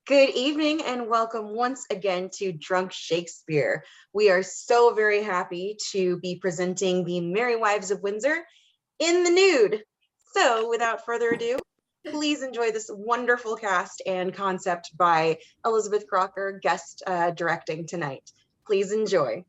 Good evening and welcome once again to Drunk Shakespeare. We are so very happy to be presenting the Merry Wives of Windsor in the nude. So without further ado, please enjoy this wonderful cast and concept by Elizabeth Crocker, guest directing tonight. Please enjoy.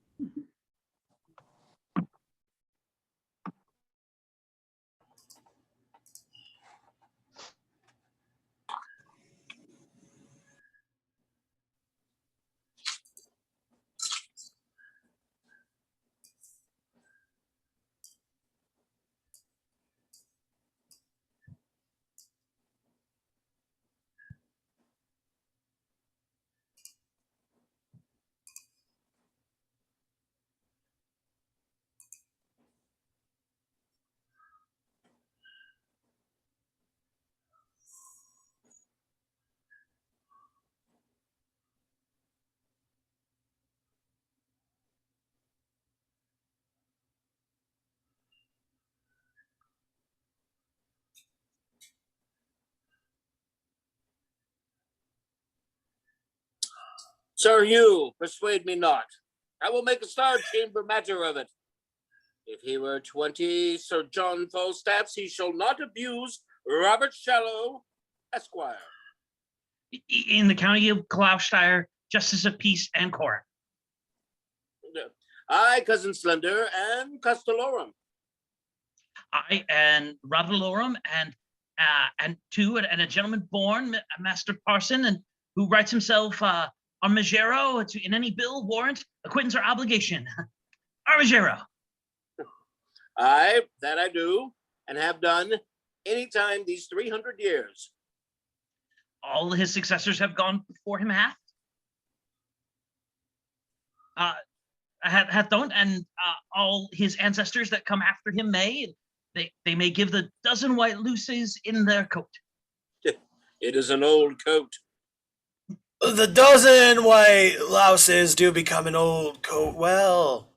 Sir Hugh, persuade me not. I will make a star chamber matter of it. If he were 20 Sir John Falstaffs, he shall not abuse Robert Shallow, Esquire. In the county of Gloucestershire, Justice of Peace and Court. I, cousin Slender, and Castellorum. I and Rhoades and a gentleman born, Master Parson, and who writes himself Armagero in any bill, warrant, acquittance, or obligation. Armagero. Aye, that I do, and have done any time these 300 years. All his successors have gone before him hath done, and all his ancestors that come after him may may give the dozen white luces in their coat. It is an old coat. The dozen white louses do become an old coat well.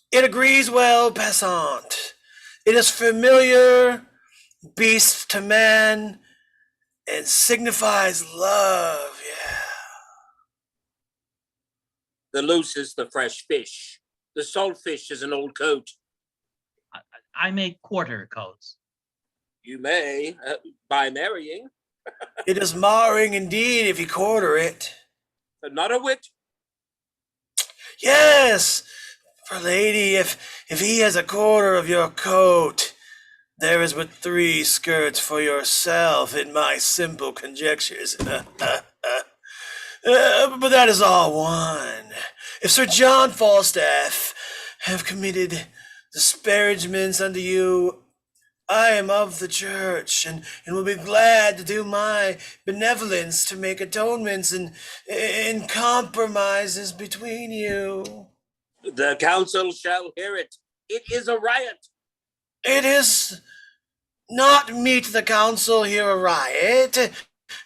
It agrees well, passant. It is familiar, beast to man, and signifies love, yeah. The loose is the fresh fish. The salt fish is an old coat. I make quarter coats. You may, by marrying. It is marring indeed if you quarter it. Not a whit. Yes, for lady, if he has a quarter of your coat, there is but 3 skirts for yourself in my simple conjectures. But that is all one. If Sir John Falstaff have committed disparagements unto you, I am of the church, and will be glad to do my benevolence to make atonements and compromises between you. The council shall hear it. It is a riot. It is not meet the council hear a riot.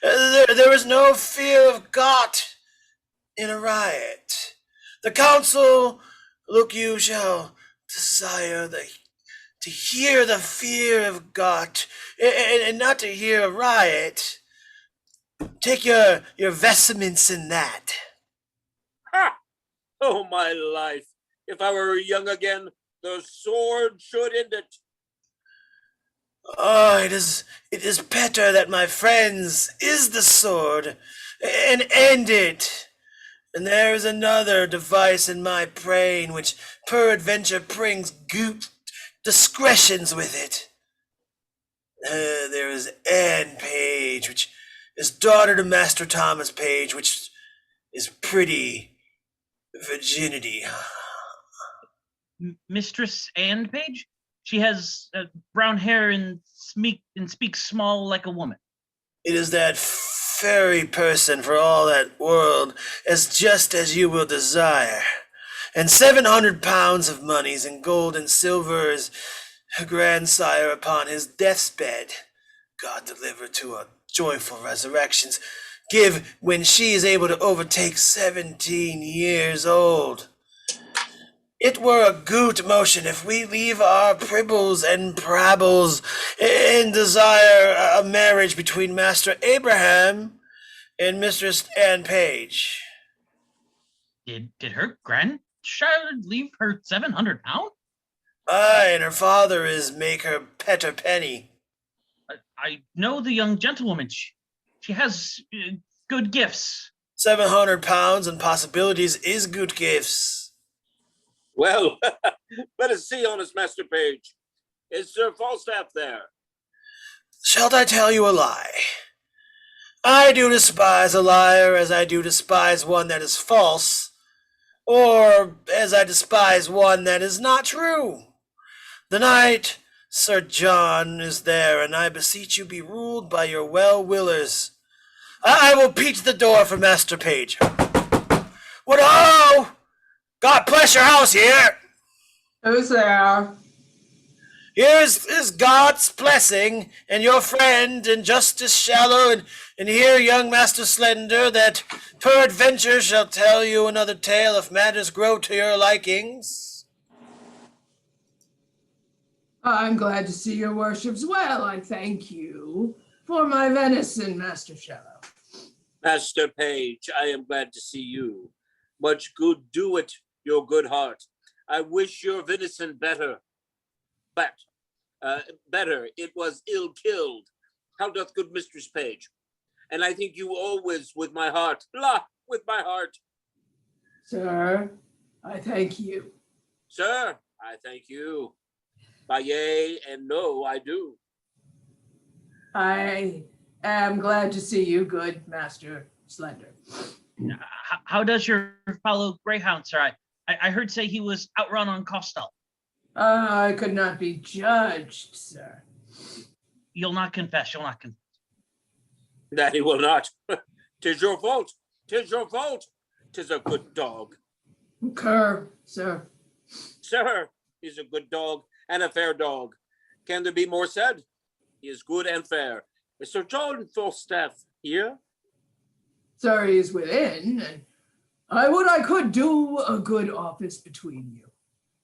There is no fear of God in a riot. The council, look, you shall desire to hear the fear of God, and not to hear a riot. Take your vestments in that. Ha! Oh, my life. If I were young again, the sword should end it. Oh, it is better that my friends is the sword, and end it. And there is another device in my brain which peradventure brings discretions with it. There is Anne Page, which is daughter to Master Thomas Page, which is pretty virginity. Mistress Anne Page? She has brown hair and speaks small like a woman. It is that fairy person for all that world, just as you will desire. And 700 pounds of moneys in gold and silver is her grandsire upon his death's bed. God deliver to a joyful resurrections. Give when she is able to overtake 17 years old. It were a good motion if we leave our pribbles and prabbles and desire a marriage between Master Abraham and Mistress Anne Page. Did her grandchild leave her 700 pound? Aye, and her father is Maker Petter Penny. I know the young gentlewoman. She has good gifts. 700 pounds and possibilities is good gifts. Well, let us see, honest Master Page. Is Sir Falstaff there? Shall I tell you a lie? I do despise a liar as I do despise one that is false, or as I despise one that is not true. The knight, Sir John, is there, and I beseech you be ruled by your well-willers. I will beat the door for Master Page. What ho! God bless your house here! Who's there? Here's God's blessing, and your friend, and Justice Shallow, and here young Master Slender, that peradventure shall tell you another tale if matters grow to your likings. I'm glad to see your worships well. I thank you for my venison, Master Shallow. Master Page, I am glad to see you. Much good do it, your good heart. I wish your venison better. But, better, it was ill killed. How doth good Mistress Page? And I think you always with my heart. La, with my heart. Sir, I thank you. Sir, I thank you. By yea and no, I do. I am glad to see you, good Master Slender. How does your fellow greyhound, sir? I heard say he was outrun on Costel. I could not be judged, sir. You'll not confess. That he will not. 'Tis your fault. 'Tis your fault. 'Tis a good dog. Cur, sir. Sir, he's a good dog and a fair dog. Can there be more said? He is good and fair. Is Sir John Falstaff here? Sir, he is within, and I would I could do a good office between you.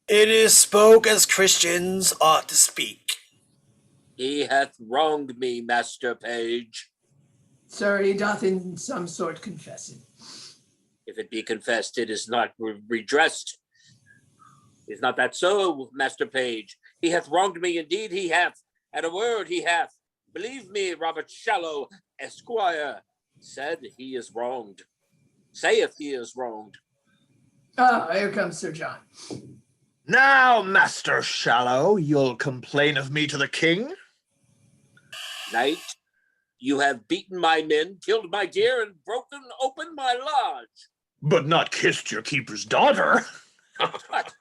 It is spoke as Christians ought to speak. He hath wronged me, Master Page. Sir, he doth in some sort confess it. If it be confessed, it is not redressed. Is not that so, Master Page? He hath wronged me, indeed he hath. At a word he hath. Believe me, Robert Shallow, Esquire, said he is wronged. Saith he is wronged. Ah, here comes Sir John. Now, Master Shallow, you'll complain of me to the king? Knight, you have beaten my men, killed my deer, and broken open my lodge. But not kissed your keeper's daughter. What?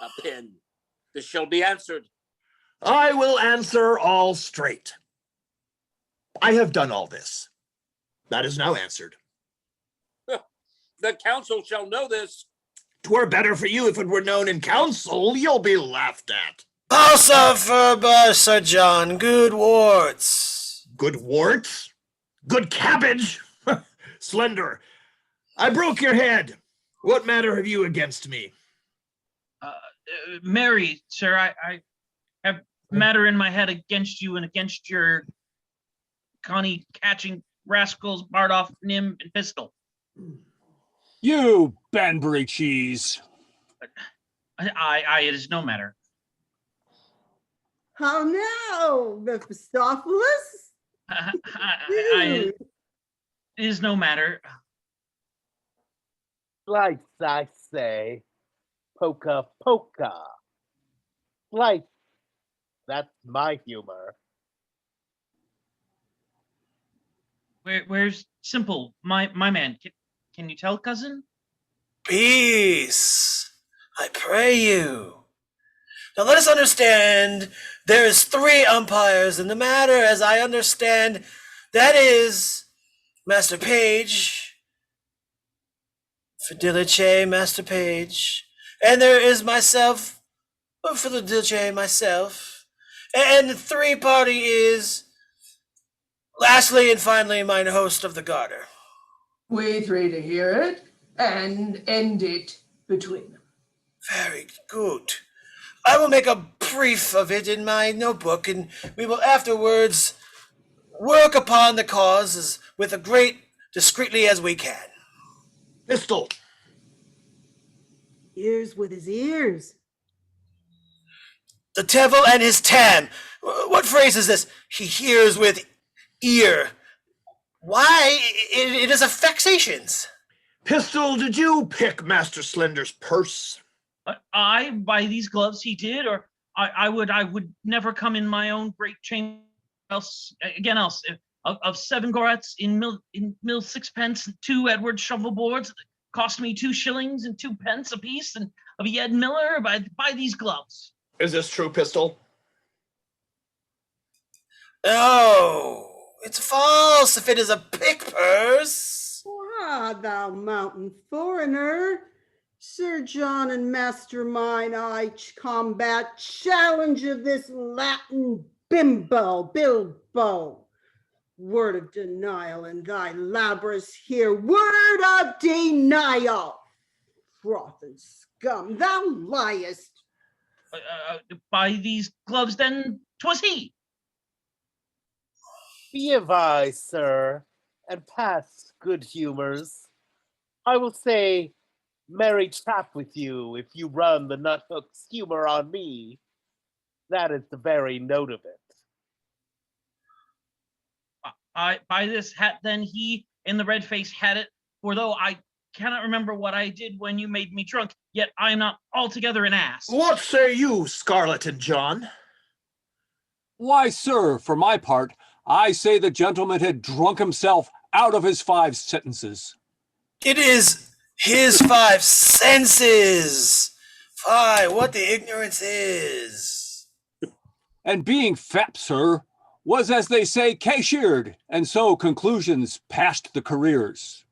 A pin. This shall be answered. I will answer all straight. I have done all this. That is now answered. The council shall know this. 'Twere better for you if it were known in council. You'll be laughed at. Howsoever, Sir John, good words. Good warts? Good cabbage? Slender, I broke your head. What matter have you against me? Mary, sir, I have matter in my head against you and against your Connie catching rascals, Bardolf, Nim, and Pistol. You Banbury cheese. It is no matter. How now, Mephistopheles? It is no matter. Slice, I say. Poka poka. Slice. That's my humor. Where's Simple, my man? Can you tell, cousin? Peace, I pray you. Now let us understand, there is 3 umpires in the matter, as I understand. That is Master Page, Fidelice, Master Page, and there is myself, Fidelice, myself, and the 3 party is, lastly and finally, mine host of the Garter. We 3 to hear it and end it between them. Very good. I will make a brief of it in my notebook, and we will afterwards work upon the causes with a great discreetly as we can. Pistol. Ears with his ears. The devil and his tam. What phrase is this? He hears with ear. Why? It is affectations. Pistol, did you pick Master Slender's purse? I, by these gloves, he did, or I would never come in my own great chamber else of 7 gorets in mill 6 pence, and 2 Edward shovel boards that cost me 2 shillings and 2 pence apiece, and of a Yed Miller by these gloves. Is this true, Pistol? No, it's false if it is a pick purse. Ah, thou mountain foreigner. Sir John and Mastermind, I combat challenge of this Latin Bilbo. Word of denial in thy labrys here. Word of denial. Froth and scum, thou liest. By these gloves, then, 'twas he. Be advised, sir, and past good humors. I will say, merry trap with you if you run the nut hook's humor on me. That is the very note of it. By this hat, then, he in the red face had it, for though I cannot remember what I did when you made me drunk, yet I am not altogether an ass. What say you, Scarlet and John? Why, sir, for my part, I say the gentleman had drunk himself out of his 5 sentences. It is his 5 senses. Fie, what the ignorance is. And being fat, sir, was, as they say, cashiered, and so conclusions passed the careers.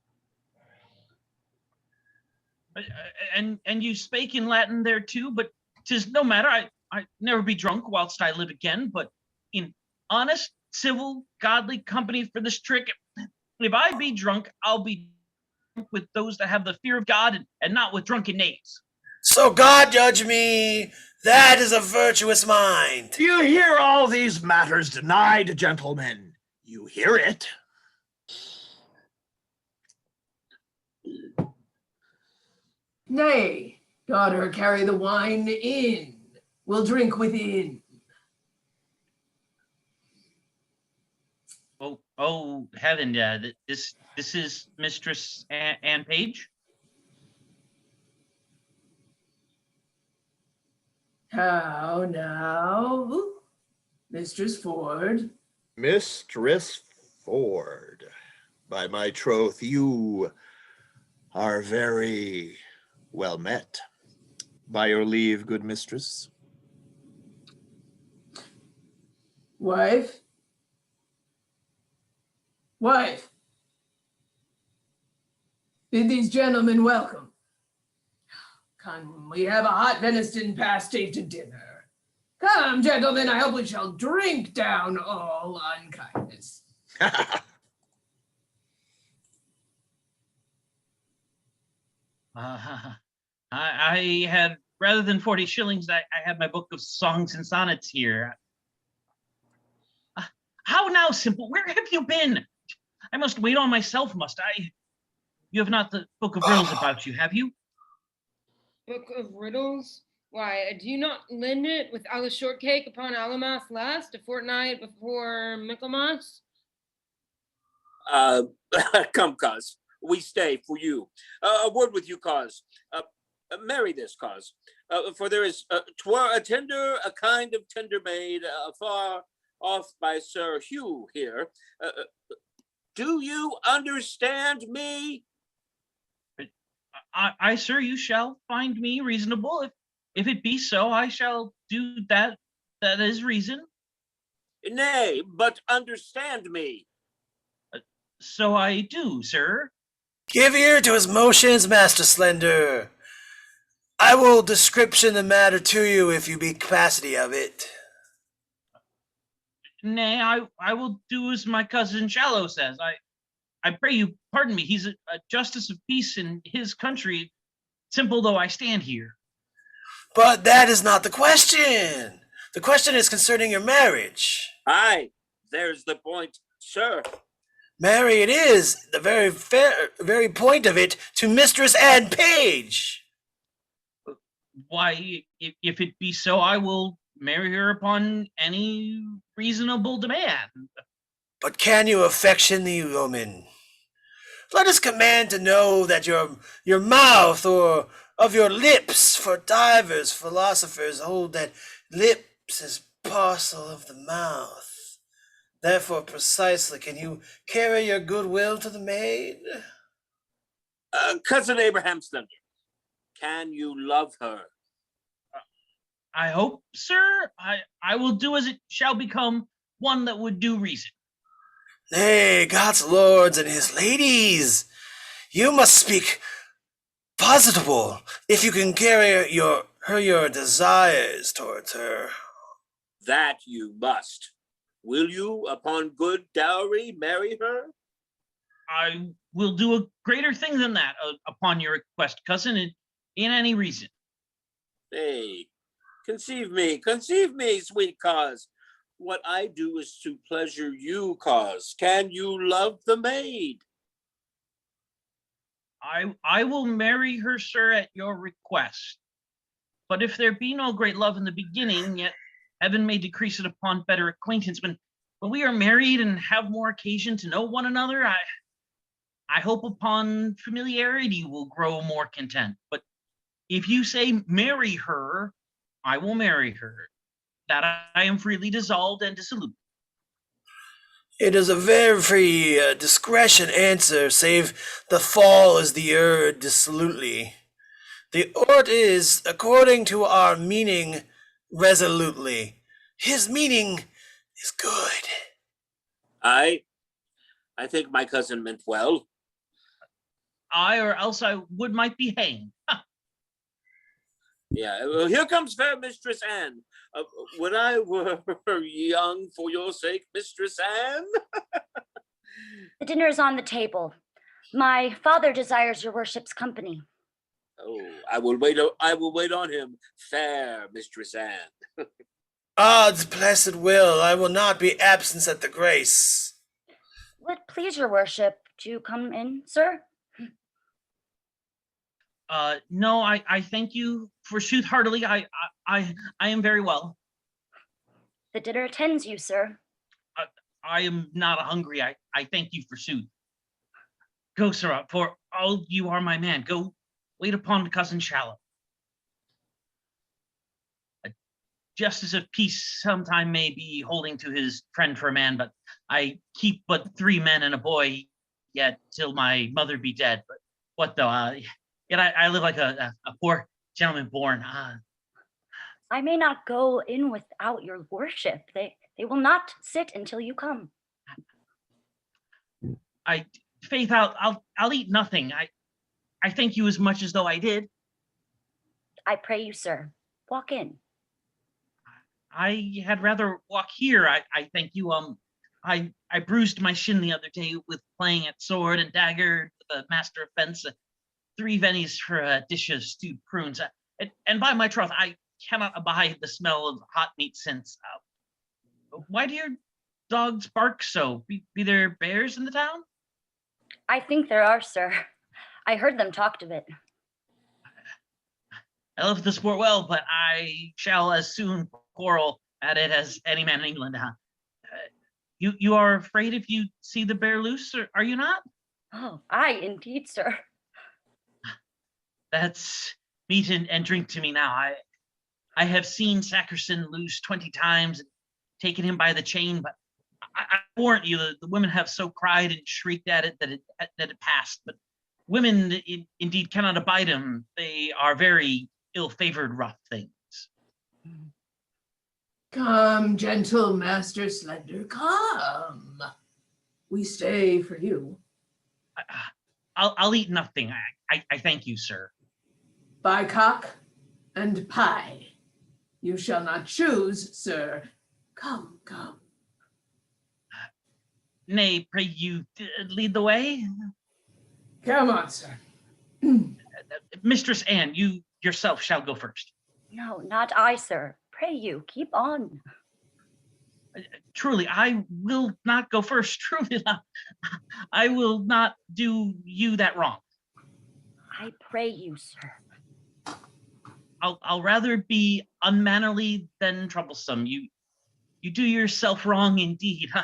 And you spake in Latin there too, but 'tis no matter. I never be drunk whilst I live again, but in honest, civil, godly company for this trick. If I be drunk, I'll be drunk with those that have the fear of God and not with drunken knaves. So God judge me, that is a virtuous mind. Do you hear all these matters denied, gentlemen? You hear it. Nay, Garter, carry the wine in. We'll drink within. Oh, heaven! This is Mistress Ann Page. How now, Mistress Ford? Mistress Ford, by my troth, you are very well met. By your leave, good mistress. Wife? Wife, bid these gentlemen welcome. Come, we have a hot venison pasty to dinner. Come, gentlemen, I hope we shall drink down all unkindness. I had, rather than 40 shillings, I had my book of songs and sonnets here. How now, Simple? Where have you been? I must wait on myself, must I? You have not the book of riddles about you, have you? Book of riddles? Why, do you not lend it without a shortcake upon Alamas last, a fortnight before Michaelmas? Come, cuz, we stay for you. A word with you, cuz. Marry this, cuz. For there is, 'twere a tender, a kind of tender maid, far off by Sir Hugh here. Do you understand me? I, sir, you shall find me reasonable. If it be so, I shall do that. That is reason. Nay, but understand me. So I do, sir. Give ear to his motions, Master Slender. I will description the matter to you if you be capacity of it. Nay, I will do as my cousin Shallow says. I pray you pardon me. He's a justice of peace in his country, simple though I stand here. But that is not the question. The question is concerning your marriage. Aye, there's the point, sir. Marry it is, the very point of it, to mistress and page. Why, if it be so, I will marry her upon any reasonable demand. But can you affection the woman? Let us command to know that your mouth or of your lips, for divers philosophers hold that lips is parcel of the mouth. Therefore, precisely, can you carry your goodwill to the maid? Cousin Abraham Slender, can you love her? I hope, sir. I will do as it shall become one that would do reason. Nay, God's lords and his ladies, you must speak positable if you can carry your desires towards her. That you must. Will you, upon good dowry, marry her? I will do a greater thing than that upon your request, cousin, in any reason. Nay, conceive me, sweet cause. What I do is to pleasure you, cause. Can you love the maid? I will marry her, sir, at your request. But if there be no great love in the beginning, yet heaven may decrease it upon better acquaintance. When we are married and have more occasion to know one another, I hope upon familiarity will grow more content. But if you say marry her, I will marry her. That I am freely dissolved and dissolute. It is a very free discretion answer, save the fall is the dissolutely. The ort is, according to our meaning, resolutely. His meaning is good. I think my cousin meant well. Or else I might be hanged. Yeah, well, here comes fair Mistress Anne. Would I were young for your sake, Mistress Anne? The dinner is on the table. My father desires your worship's company. Oh, I will wait on him, fair Mistress Anne. Odds blessed will, I will not be absent at the grace. Would it please your worship to come in, sir? No, I thank you forsooth heartily. I am very well. The dinner attends you, sir. I am not hungry. I thank you forsooth. Go, sir, for all you are my man. Go wait upon cousin Shallow. A justice of peace sometime may be holding to his friend for a man, but I keep but 3 men and a boy yet till my mother be dead. But what though? Yet I live like a poor gentleman born. I may not go in without your worship. They will not sit until you come. Faith, I'll eat nothing. I thank you as much as though I did. I pray you, sir. Walk in. I had rather walk here. I thank you. I bruised my shin the other day with playing at sword and dagger with the master of fence. 3 pennies for a dish of stewed prunes. And by my troth, I cannot abide the smell of hot meat since. Why do your dogs bark so? Be there bears in the town? I think there are, sir. I heard them talked of it. I love the sport well, but I shall as soon quarrel at it as any man in England. You are afraid if you see the bear loose, or are you not? Oh, aye, indeed, sir. That's meat and drink to me now. I have seen Sackerson loose 20 times and taken him by the chain, but I warrant you, the women have so cried and shrieked at it that it passed. But women indeed cannot abide him. They are very ill-favored rough things. Come, gentle Master Slender, come. We stay for you. I'll eat nothing. I thank you, sir. By cock and pie. You shall not choose, sir. Come, come. Nay, pray you lead the way. Come on, sir. Mistress Anne, you yourself shall go first. No, not I, sir. Pray you, keep on. Truly, I will not go first. Truly, I will not do you that wrong. I pray you, sir. I'll rather be unmannerly than troublesome. You do yourself wrong indeed, huh?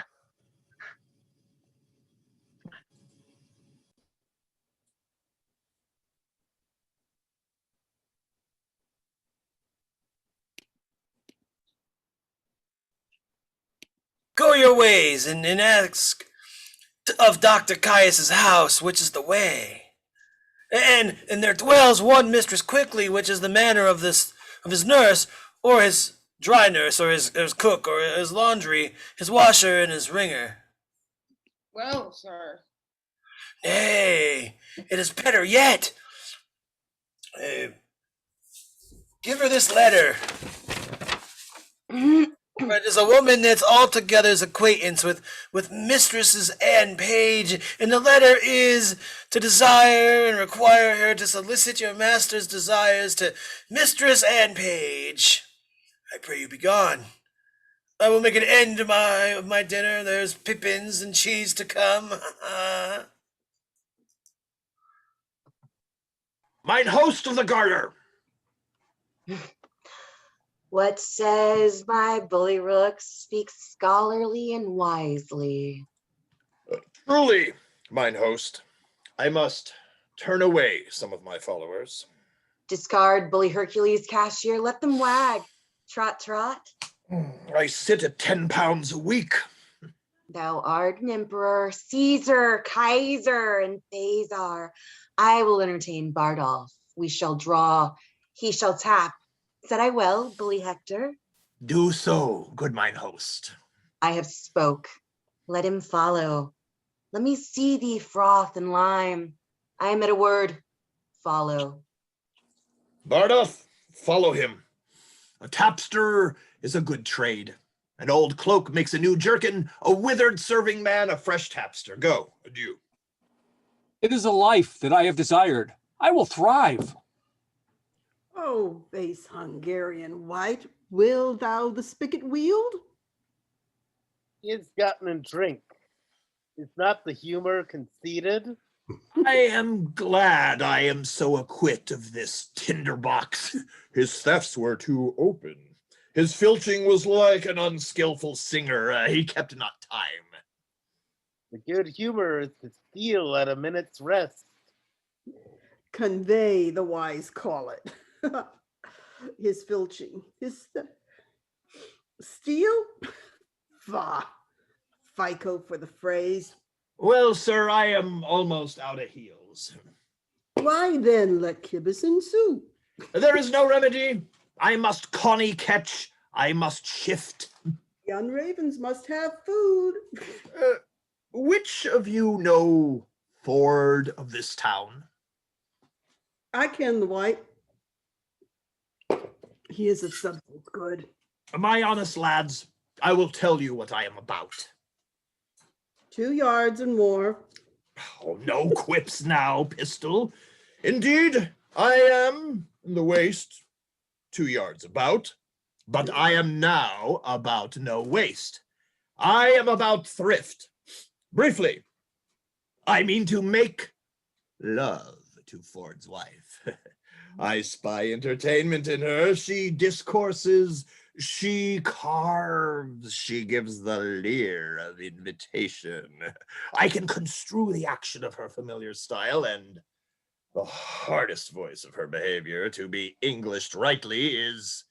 Go your ways and ask of Dr. Caius's house, which is the way. And there dwells one Mistress quickly, which is the manner of his nurse, or his dry nurse, or his cook, or his laundry, his washer, and his wringer. Well, sir. Nay, it is better yet. Give her this letter. It is a woman that's altogether's acquaintance with Mistresses and Page, and the letter is to desire and require her to solicit your master's desires to Mistress and Page. I pray you be gone. I will make an end of my dinner. There's pippins and cheese to come. Mine host of the Garter. What says my bully rook speaks scholarly and wisely. Truly, mine host, I must turn away some of my followers. Discard bully Hercules, cashier, let them wag. Trot, trot. I sit at 10 pounds a week. Thou art an emperor, Caesar, Kaiser, and Thazar. I will entertain Bardolf. We shall draw, he shall tap. Said I well, bully Hector? Do so, good mine host. I have spoke. Let him follow. Let me see thee froth and lime. I am at a word. Follow. Bardolf, follow him. A tapster is a good trade. An old cloak makes a new jerkin, a withered serving man a fresh tapster. Go, adieu. It is a life that I have desired. I will thrive. Oh, base Hungarian wight, will thou the spigot wield? He has gotten a drink. Is not the humor conceited? I am glad I am so acquit of this tinderbox. His thefts were too open. His filching was like an unskillful singer. He kept not time. The good humor is to steal at a minute's rest. Convey, the wise call it. His filching, his steal? Bah, FICO for the phrase. Well, sir, I am almost out of heels. Why then let kibbles ensue? There is no remedy. I must conny catch. I must shift. Young ravens must have food. Which of you know Ford of this town? I ken the white. He is of substance good. My honest lads, I will tell you what I am about. 2 yards and more. Oh, no quips now, pistol. Indeed, I am in the waist 2 yards about, but I am now about no waste. I am about thrift. Briefly, I mean to make love to Ford's wife. I spy entertainment in her. She discourses, she carves, she gives the leer of invitation. I can construe the action of her familiar style, and the hardest voice of her behavior to be Englished rightly is,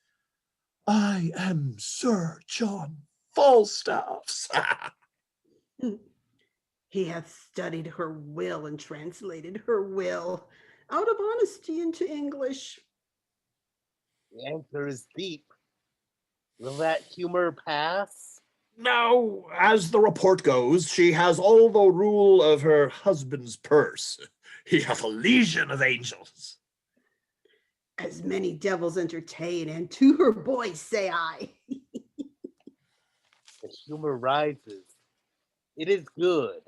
I am Sir John Falstaff's. He hath studied her will and translated her will out of honesty into English. The anchor is deep. Will that humor pass? Now, as the report goes, she has all the rule of her husband's purse. He hath a legion of angels. As many devils entertain, and to her boys say I. The humor rises. It is good.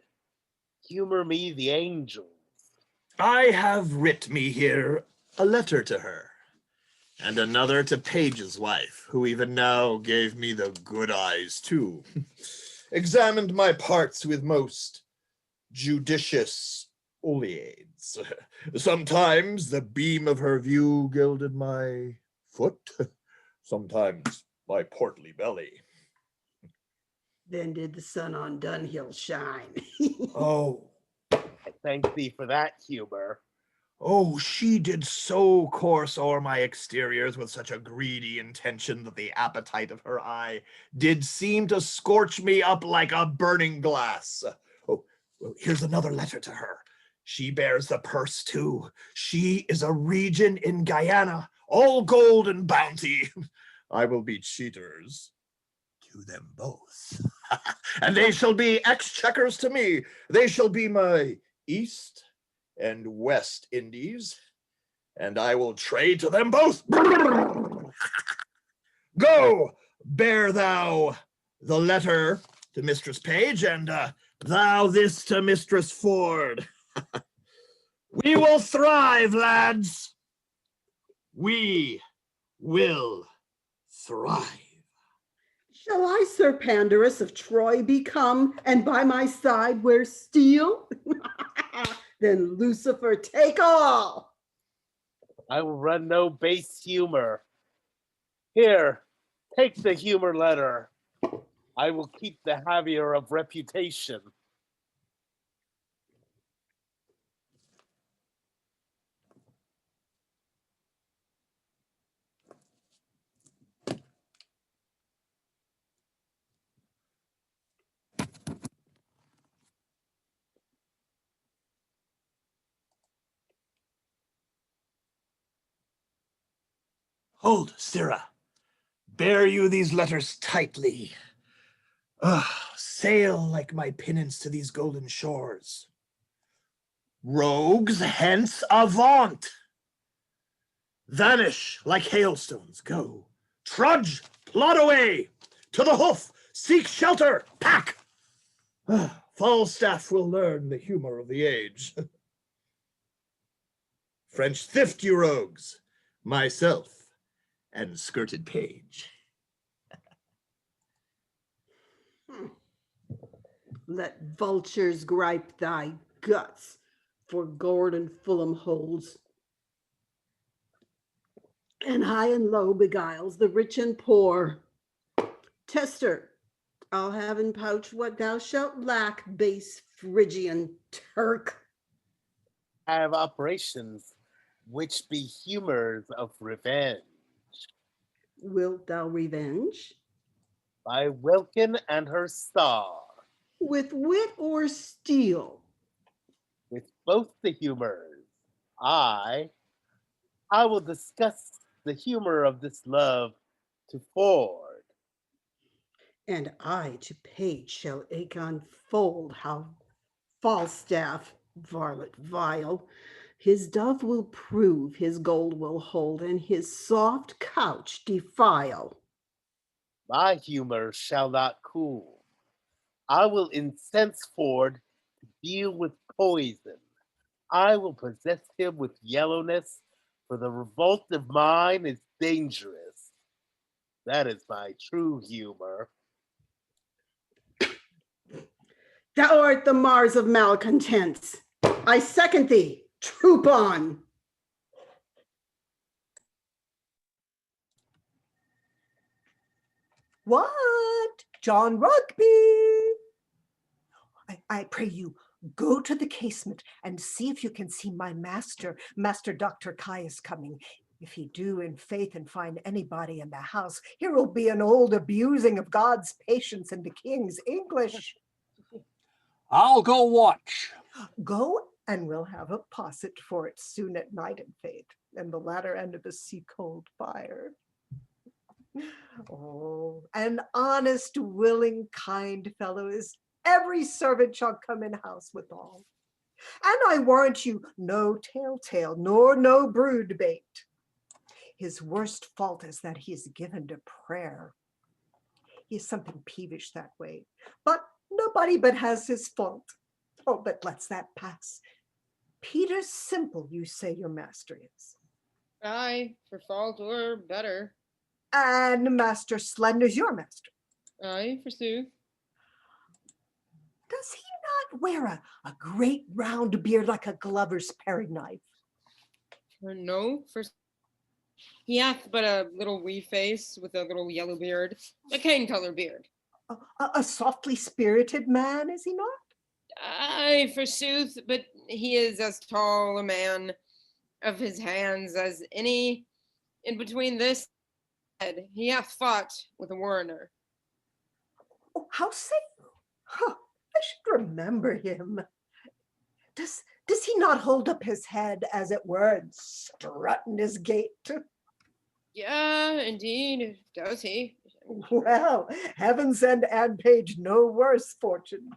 Humor me the angels. I have writ me here a letter to her. and another to Page's wife, who even now gave me the good eyes too. Examined my parts with most judicious oleades. Sometimes the beam of her view gilded my foot, sometimes my portly belly. Then did the sun on Dunhill shine. Oh, I thank thee for that humor. oh, she did so course o'er my exteriors with such a greedy intention that the appetite of her eye did seem to scorch me up like a burning glass. Oh, well, here's another letter to her. She bears the purse too. She is a regent in Guyana, all gold and bounty. I will be cheaters to them both. And they shall be exchequers to me. They shall be my East and West Indies, and I will trade to them both. Go, bear thou the letter to Mistress Page, and thou this to Mistress Ford. We will thrive, lads. We will thrive. Shall I, Sir Pandarus of Troy, become, and by my side wear steel? Then Lucifer, take all. I will run no base humor. Here, take the humor letter. I will keep the Javier of reputation. Hold, Sirrah. Bear you these letters tightly. Sail like my penance to these golden shores. Rogues, hence avant. Vanish like hailstones, go. Trudge, plod away. To the hoof, seek shelter, pack. Falstaff will learn the humor of the age. French thrift, you rogues. Myself and skirted Page. Let vultures gripe thy guts, for Gordon Fulham holds. And high and low beguiles the rich and poor. Tester, I'll have in pouch what thou shalt lack, base Phrygian Turk. I have operations which be humors of revenge. Wilt thou revenge? By Wilkin and her star. With wit or steel? With both the humors. I will discuss the humor of this love to Ford. And I to Page shall eke unfold how Falstaff, varlet vile, his dove will prove, his gold will hold, and his soft couch defile. My humor shall not cool. I will incense Ford to deal with poison. I will possess him with yellowness, for the revolt of mine is dangerous. That is my true humor. Thou art the Mars of malcontents. I second thee. Troop on. What? John Rugby? I pray you, go to the casement and see if you can see my master, Master Dr. Caius, coming. If he do in faith and find anybody in the house, here will be an old abusing of God's patience and the king's English. I'll go watch. Go, and we'll have a posset for it soon at night in faith, and the latter end of a sea-cold fire. Oh, an honest, willing, kind fellow is every servant shall come in house withal. And I warrant you, no telltale, nor no brood bait. His worst fault is that he is given to prayer. He is something peevish that way, but nobody but has his fault. Oh, but let's that pass. Peter Simple, you say your master is. Aye, for fault or better. And Master Slender's your master. Aye, forsooth. Does he not wear a great round beard like a glover's paring knife? No, he hath but a little wee face with a little yellow beard, a cane color beard. A softly spirited man, is he not? Aye, forsooth, but he is as tall a man of his hands as any in between this head. He hath fought with a warrener. Oh, how say you? Huh, I should remember him. Does he not hold up his head, as it were, and strut in his gait? Yeah, indeed, does he? Well, heaven send Anne Page no worse fortune.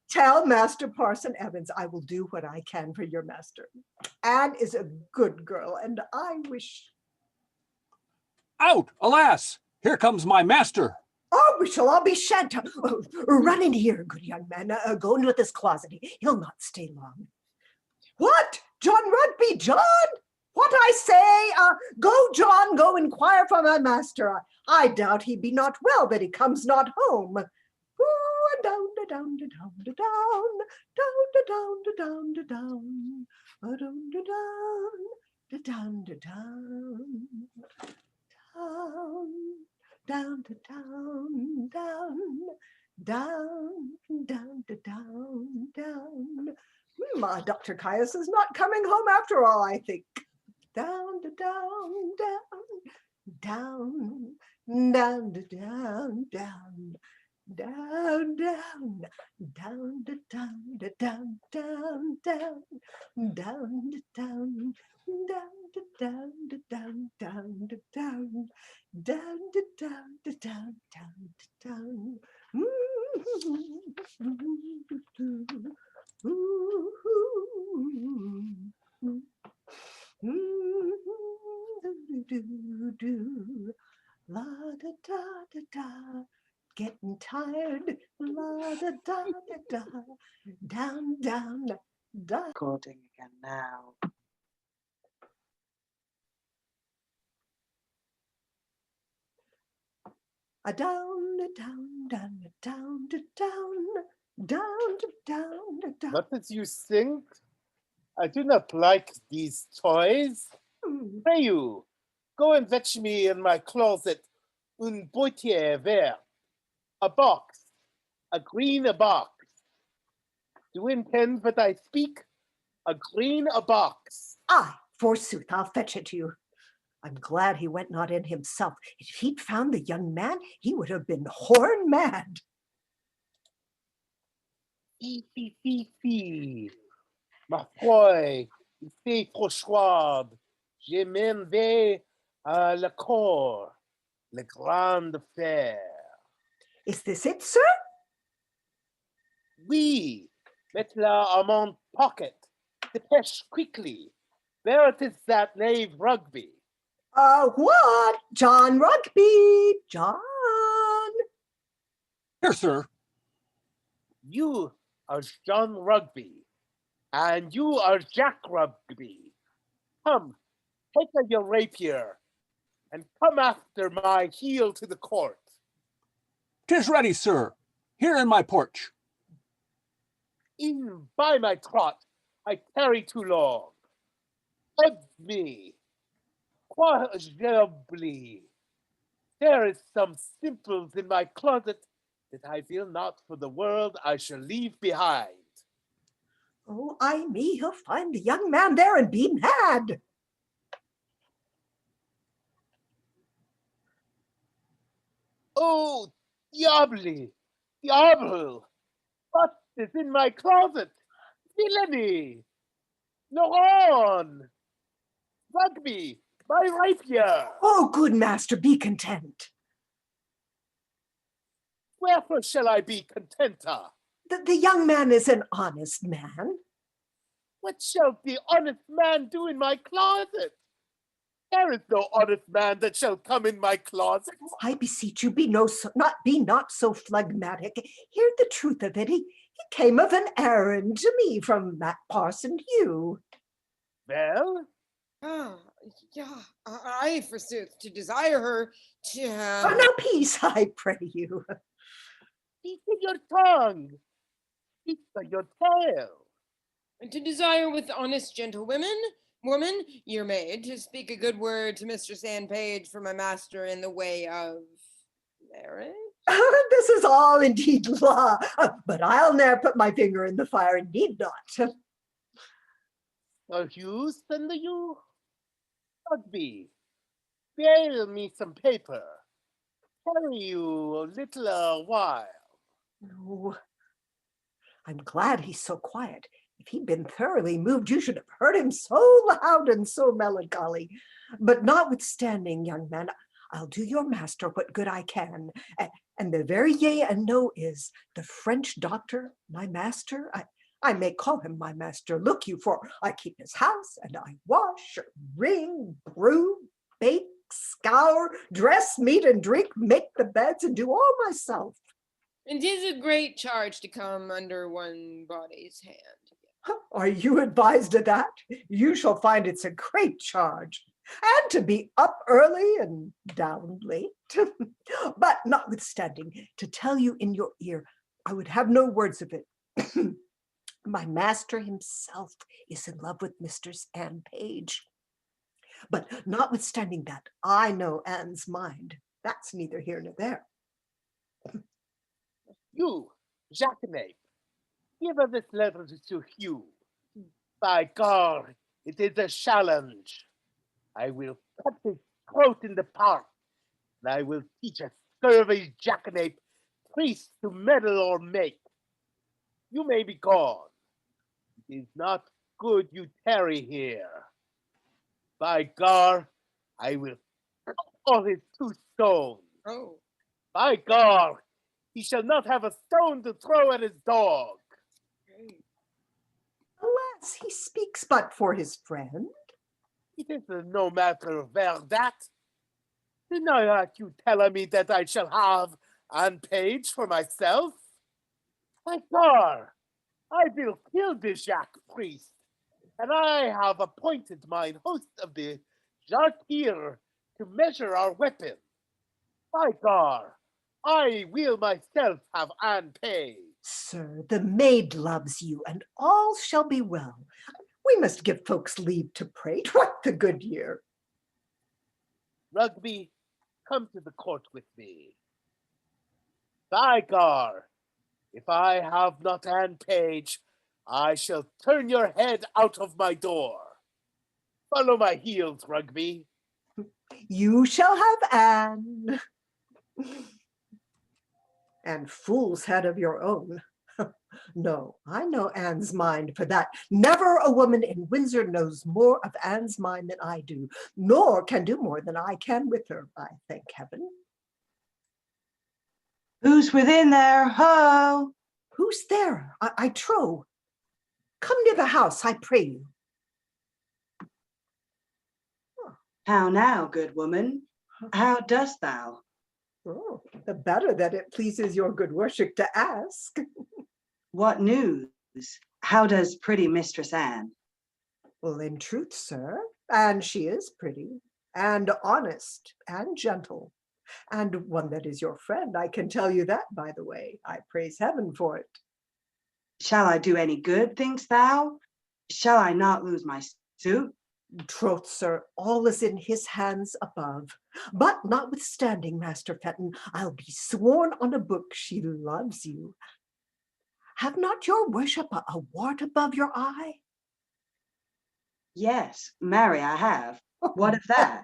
Tell Master Parson Evans I will do what I can for your master. Anne is a good girl, and I wish... Out, alas! Here comes my master. Oh, we shall all be shent. Run in here, good young man. Go into this closet. He'll not stay long. What? John Rugby, John? What I say? Go, John, go inquire for my master. I doubt he be not well, that he comes not home. Ooh, down, down, down, down, down, down, down, down, down, down, down, down, down. Dr. Caius is not coming home after all, I think. Down, down, down, down, down, down, down. Down, down, down, down, down, down, down, down, down, down, down, down, down, down, down, down, down, la da da da da. Getting tired, la da da da da, down, down, down. Recording again now. A down, down, down, down, down, down, down, down. What did you think? I do not like these toys. Pray you, go and fetch me in my closet un boîtier vert. A box, a green box. Do you intend that I speak? A green box. Aye, forsooth, I'll fetch it to you. I'm glad he went not in himself. If he'd found the young man, he would have been horn mad. Fee. Ma foi, il fait trop froid. Je m'en vais à la cour, le grand affaire. Is this it, sir? Oui, mets-la en mon pocket. Dépêche quickly. Where it is that knave Rugby? What? John Rugby, John. Here, sir. You are John Rugby, and you are Jack Rugby. Come, take your rapier, and come after my heel to the court. 'Tis ready, sir. Here in my porch. In by my trot, I tarry too long. Hug me. Quoi j'oublie. There is some simples in my closet that I feel not for the world I shall leave behind. Oh, I me, he'll find the young man there and be mad. Oh, diable, what is in my closet? Villainy, Laurent, Rugby, my rapier. Oh, good master, be content. Wherefore shall I be contenta? The young man is an honest man. What shall the honest man do in my closet? There is no honest man that shall come in my closet. I beseech you, be not so phlegmatic. Hear the truth of it. He came of an errand to me from that Parson Hugh. Well, Ah, yeah, I forsooth, to desire her to Oh, now peace, I pray you. Speak with your tongue. Speak with your tail. to desire with honest gentlewomen, woman, your maid, to speak a good word to Mistress Anne Page for my master in the way of marriage. This is all indeed law, but I'll ne'er put my finger in the fire, and need not. Are you, Slender, you? Rugby, bail me some paper. Carry you a little while. No, I'm glad he's so quiet. If he'd been thoroughly moved, you should have heard him so loud and so melancholy. But notwithstanding, young man, I'll do your master what good I can. And the very yea and no is, the French doctor, my master, I may call him my master, look you, for I keep his house, and I wash, wring, brew, bake, scour, dress, meat, and drink, make the beds, and do all myself. And 'tis a great charge to come under one body's hand. Are you advised of that? You shall find it's a great charge. And to be up early and down late. But notwithstanding, to tell you in your ear, I would have no words of it. My master himself is in love with Mistress Anne Page. But notwithstanding that, I know Anne's mind. That's neither here nor there. You, Jacqueline, give her this letter to Hugh. By God, it is a challenge. I will cut his throat in the park, and I will teach a scurvy jackanapes priest to meddle or make. You may be gone. It is not good you tarry here. By God, I will cut all his 2 stones. Oh. By God, he shall not have a stone to throw at his dog. Alas, he speaks but for his friend. It is no matter of that. Deny not you telling me that I shall have Anne Page for myself? My God, I will kill this Jacques priest, and I have appointed mine host of the Garter to measure our weapons. My God, I will myself have Anne Page. Sir, the maid loves you, and all shall be well. We must give folks leave to prate. What the good year? Rugby, come to the court with me. By God, if I have not Anne Page, I shall turn your head out of my door. Follow my heels, Rugby. You shall have Anne. And fool's head of your own. No, I know Anne's mind for that. Never a woman in Windsor knows more of Anne's mind than I do, nor can do more than I can with her, I thank heaven. Who's within there? Ho! Who's there? I trow. Come near the house, I pray you. How now, good woman? How dost thou? Oh, the better that it pleases your good worship to ask. What news? How does pretty Mistress Anne? Well, in truth, sir, and she is pretty, and honest, and gentle, and one that is your friend. I can tell you that, by the way. I praise heaven for it. Shall I do any good, thinkst thou? Shall I not lose my suit? Troth, sir, all is in his hands above. But notwithstanding, Master Fenton, I'll be sworn on a book she loves you. Have not your worship a wart above your eye? Yes, marry, I have. What of that?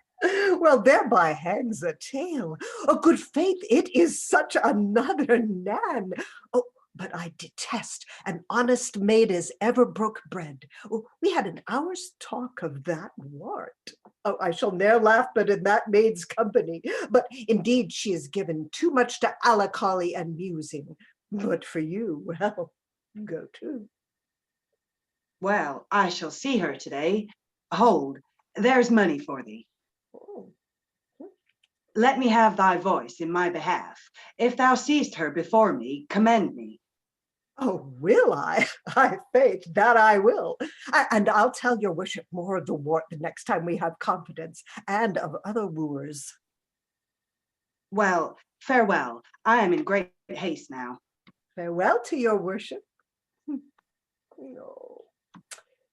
Well, thereby hangs a tale. Oh, good faith, it is such another Nan. Oh, but I detest an honest maid as ever broke bread. Oh, we had an hour's talk of that wart. Oh, I shall ne'er laugh but in that maid's company. But indeed, she is given too much to alacolly and musing. But for you, well, go to. Well, I shall see her today. Hold, there's money for thee. Oh. Let me have thy voice in my behalf. If thou seest her before me, commend me. Oh, will I? I faith that I will. And I'll tell your worship more of the wart the next time we have confidence, and of other wooers. Well, farewell. I am in great haste now. Farewell to your worship. Oh,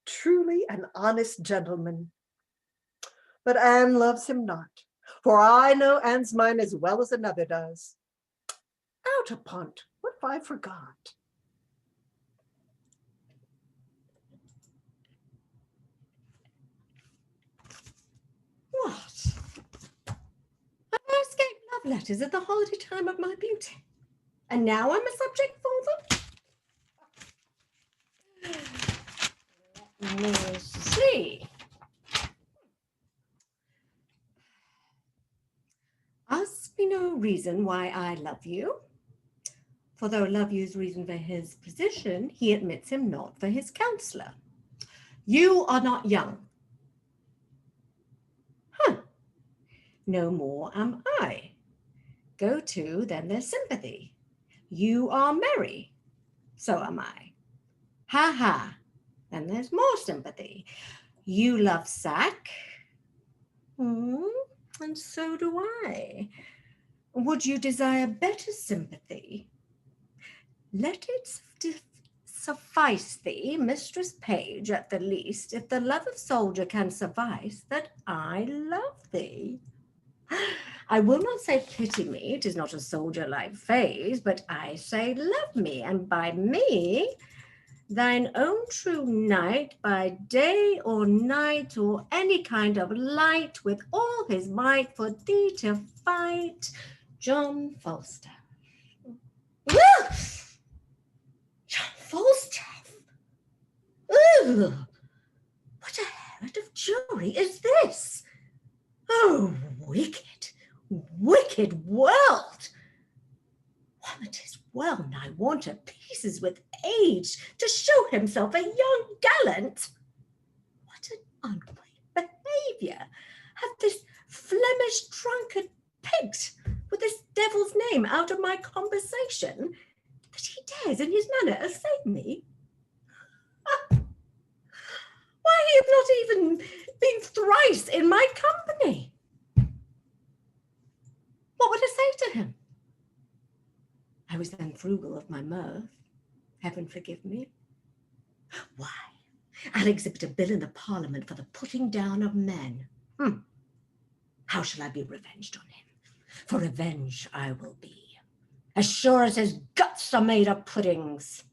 truly an honest gentleman. But Anne loves him not, for I know Anne's mind as well as another does. Out upon't, what if I forgot? What? I escaped love letters at the holiday time of my beauty, and now I'm a subject for them? Let me see. Ask me no reason why I love you, for though love you's reason for his position, he admits him not for his counselor. You are not young. No more am I. Go to, then there's sympathy. You are merry. So am I. Ha ha. Then there's more sympathy. You love sack. And so do I. Would you desire better sympathy? Let it suffice thee, Mistress Page, at the least, if the love of soldier can suffice, that I love thee. I will not say pity me, 'tis not a soldier-like phrase, but I say love me, and by me, thine own true knight, by day or night, or any kind of light, with all his might for thee to fight, John Falstaff. John Falstaff? Ugh! What a herd of jury is this? Oh, wicked, wicked world! One that is well nigh worn to pieces with age, to show himself a young gallant. What an unquiet behaviour hath this Flemish drunkard picked with this devil's name out of my conversation, that he dares in his manner assay me? Why, he hath not even been thrice in my company. What would I say to him? I was then frugal of my mirth. Heaven forgive me. Why, I'll exhibit a bill in the Parliament for the putting down of men. How shall I be revenged on him? For revenge I will be, as sure as his guts are made of puddings.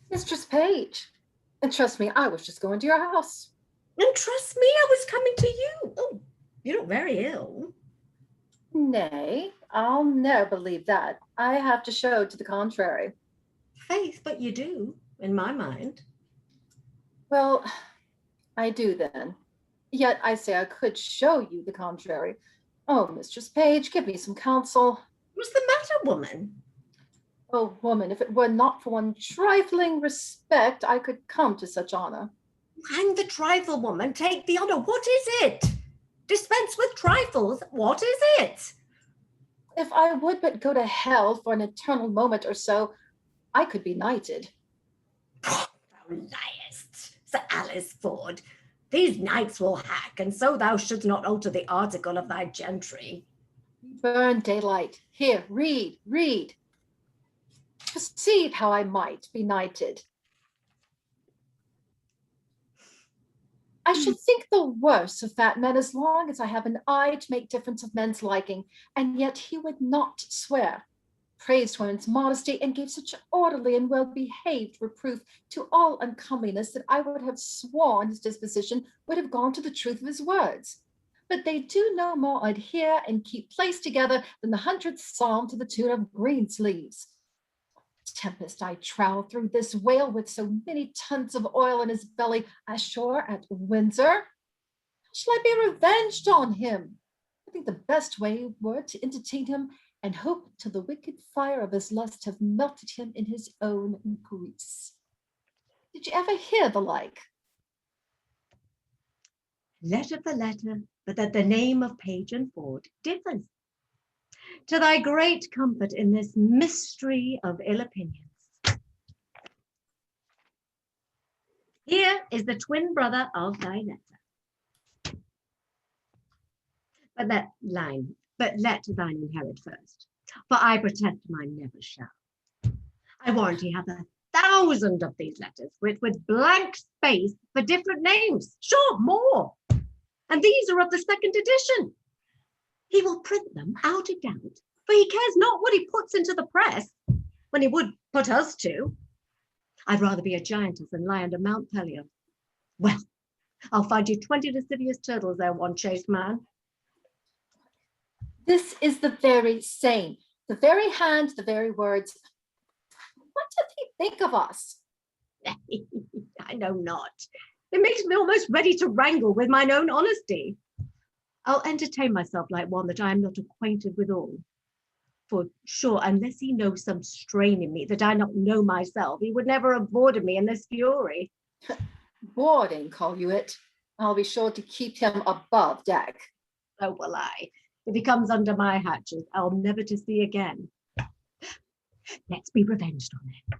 Mistress Page, and trust me, I was just going to your house. And trust me, I was coming to you. Oh, you look very ill. Nay, I'll never believe that. I have to show to the contrary. Faith, but you do, in my mind. Well, I do then. Yet I say I could show you the contrary. Oh, Mistress Page, give me some counsel. What's the matter, woman? Oh, woman, if it were not for one trifling respect, I could come to such honor. Hang the trifle, woman. Take the honor. What is it? Dispense with trifles. What is it? If I would but go to hell for an eternal moment or so, I could be knighted. Thou liest, Sir Alice Ford. These knights will hack, and so thou shouldst not alter the article of thy gentry. Burn daylight. Here, read, read. Perceive how I might be knighted. I should think the worse of fat men as long as I have an eye to make difference of men's liking, and yet he would not swear. Praised women's modesty and gave such orderly and well-behaved reproof to all uncomeliness that I would have sworn his disposition would have gone to the truth of his words. But they do no more adhere and keep place together than the 100th Psalm to the tune of Greensleeves. Tempest I trow through this whale with so many tons of oil in his belly ashore at Windsor. How shall I be revenged on him? I think the best way were to entertain him and hope till the wicked fire of his lust have melted him in his own grease. Did you ever hear the like? Letter for letter, but that the name of Page and Ford differs. to thy great comfort in this mystery of ill opinions. Here is the twin brother of thy letter. But let thine inherit first, for I protest mine never shall. I warrant he hath 1,000 of these letters, with blank space for different names, sure, more. And these are of the 2nd edition. He will print them out of doubt, for he cares not what he puts into the press, when he would put us to. I'd rather be a giantess than lie under Mount Pelio. Well, I'll find you 20 lascivious turtles there, one chaste man. This is the very same, the very hand, the very words. What doth he think of us? I know not. It makes me almost ready to wrangle with mine own honesty. I'll entertain myself like one that I am not acquainted withal. For sure, unless he knows some strain in me that I not know myself, he would never have boarded me in this fury. Boarding, call you it? I'll be sure to keep him above deck. So will I. If he comes under my hatches, I'll never to see again. Let's be revenged on him.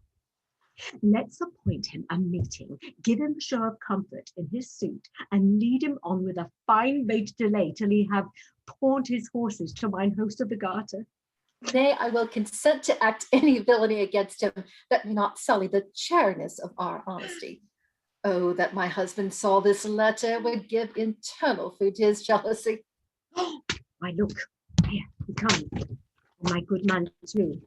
Let's appoint him a meeting, give him a show of comfort in his suit, and lead him on with a fine bait delay till he have pawned his horses to mine host of the Garter. Nay, I will consent to act any villainy against him that may not sully the chariness of our honesty. Oh, that my husband saw this letter would give internal food to his jealousy. Why, look, here he comes. My good man too.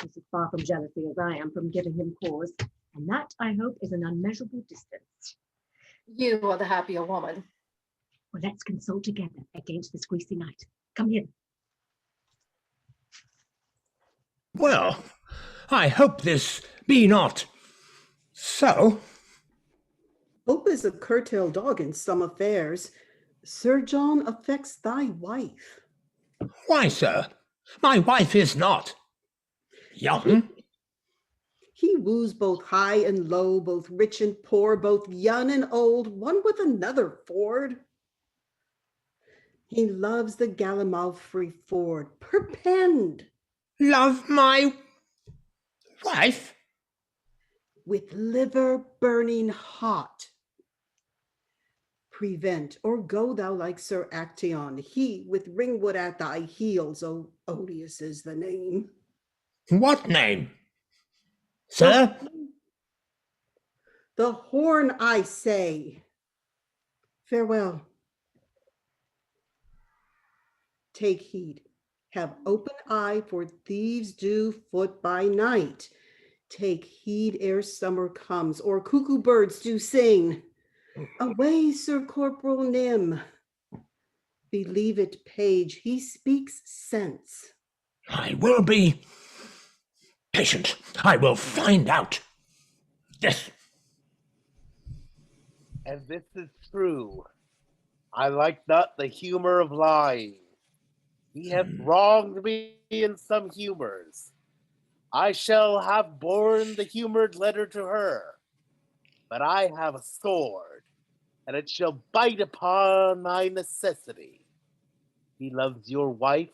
He's as far from jealousy as I am from giving him cause, and that, I hope, is an unmeasurable distance. You are the happier woman. Well, let's consult together against this greasy night. Come here. Well, I hope this be not so. Hope is a curtailed dog in some affairs. Sir John affects thy wife. Why, sir, my wife is not young. He woos both high and low, both rich and poor, both young and old, one with another Ford. He loves the Gallimalfrey Ford, perpend. Love my wife? With liver burning hot. Prevent, or go thou like Sir Actaeon, he with Ringwood at thy heels, oh, odious is the name. What name, sir? The horn, I say. Farewell. Take heed. Have open eye, for thieves do foot by night. Take heed ere summer comes, or cuckoo birds do sing. Away, Sir Corporal Nym. Believe it, page, he speaks sense. I will be patient. I will find out this. And this is true. I like not the humor of lying. He hath wronged me in some humors. I shall have borne the humored letter to her, but I have a sword, and it shall bite upon my necessity. He loves your wife.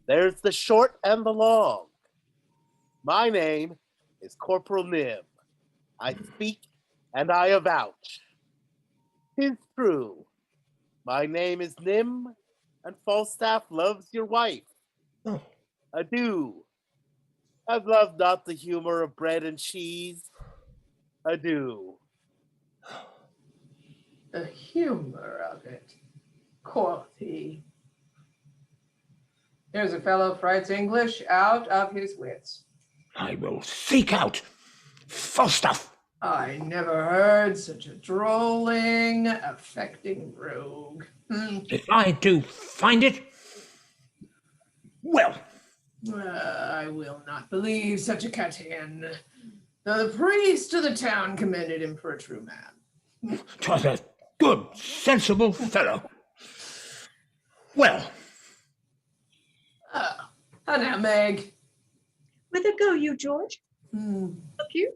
There's the short and the long. My name is Corporal Nym. I speak and I avouch. 'Tis true. My name is Nym, and Falstaff loves your wife. Oh. Adieu. I've loved not the humor of bread and cheese. Adieu. The humor of it, quoth he. Here's a fellow frights English out of his wits. I will seek out Falstaff. I never heard such a drolling, affecting rogue. If I do find it, well. I will not believe such a cat-in. Though the priest of the town commended him for a true man. 'Twas a good, sensible fellow. Well. Ah, how now, Meg? Whither go you, George? Look you?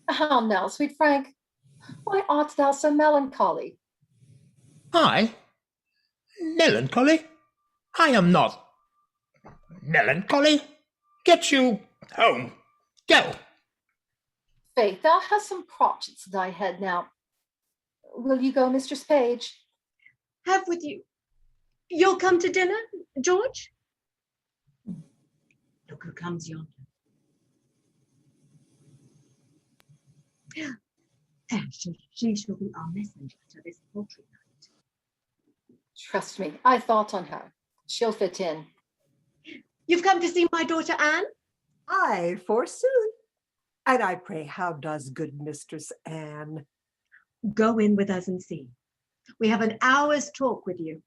How now, sweet Frank? Why art thou so melancholy? I? Melancholy? I am not melancholy. Get you home. Go. Faith, thou hast some crotchets in thy head now. Will you go, Mistress Page? Have with you. You'll come to dinner, George? Look who comes yonder. She shall be our messenger to this poultry night. Trust me, I thought on her. She'll fit in. You've come to see my daughter Anne? Aye, forsooth. And I pray, how does good Mistress Anne? Go in with us and see. We have an hour's talk with you.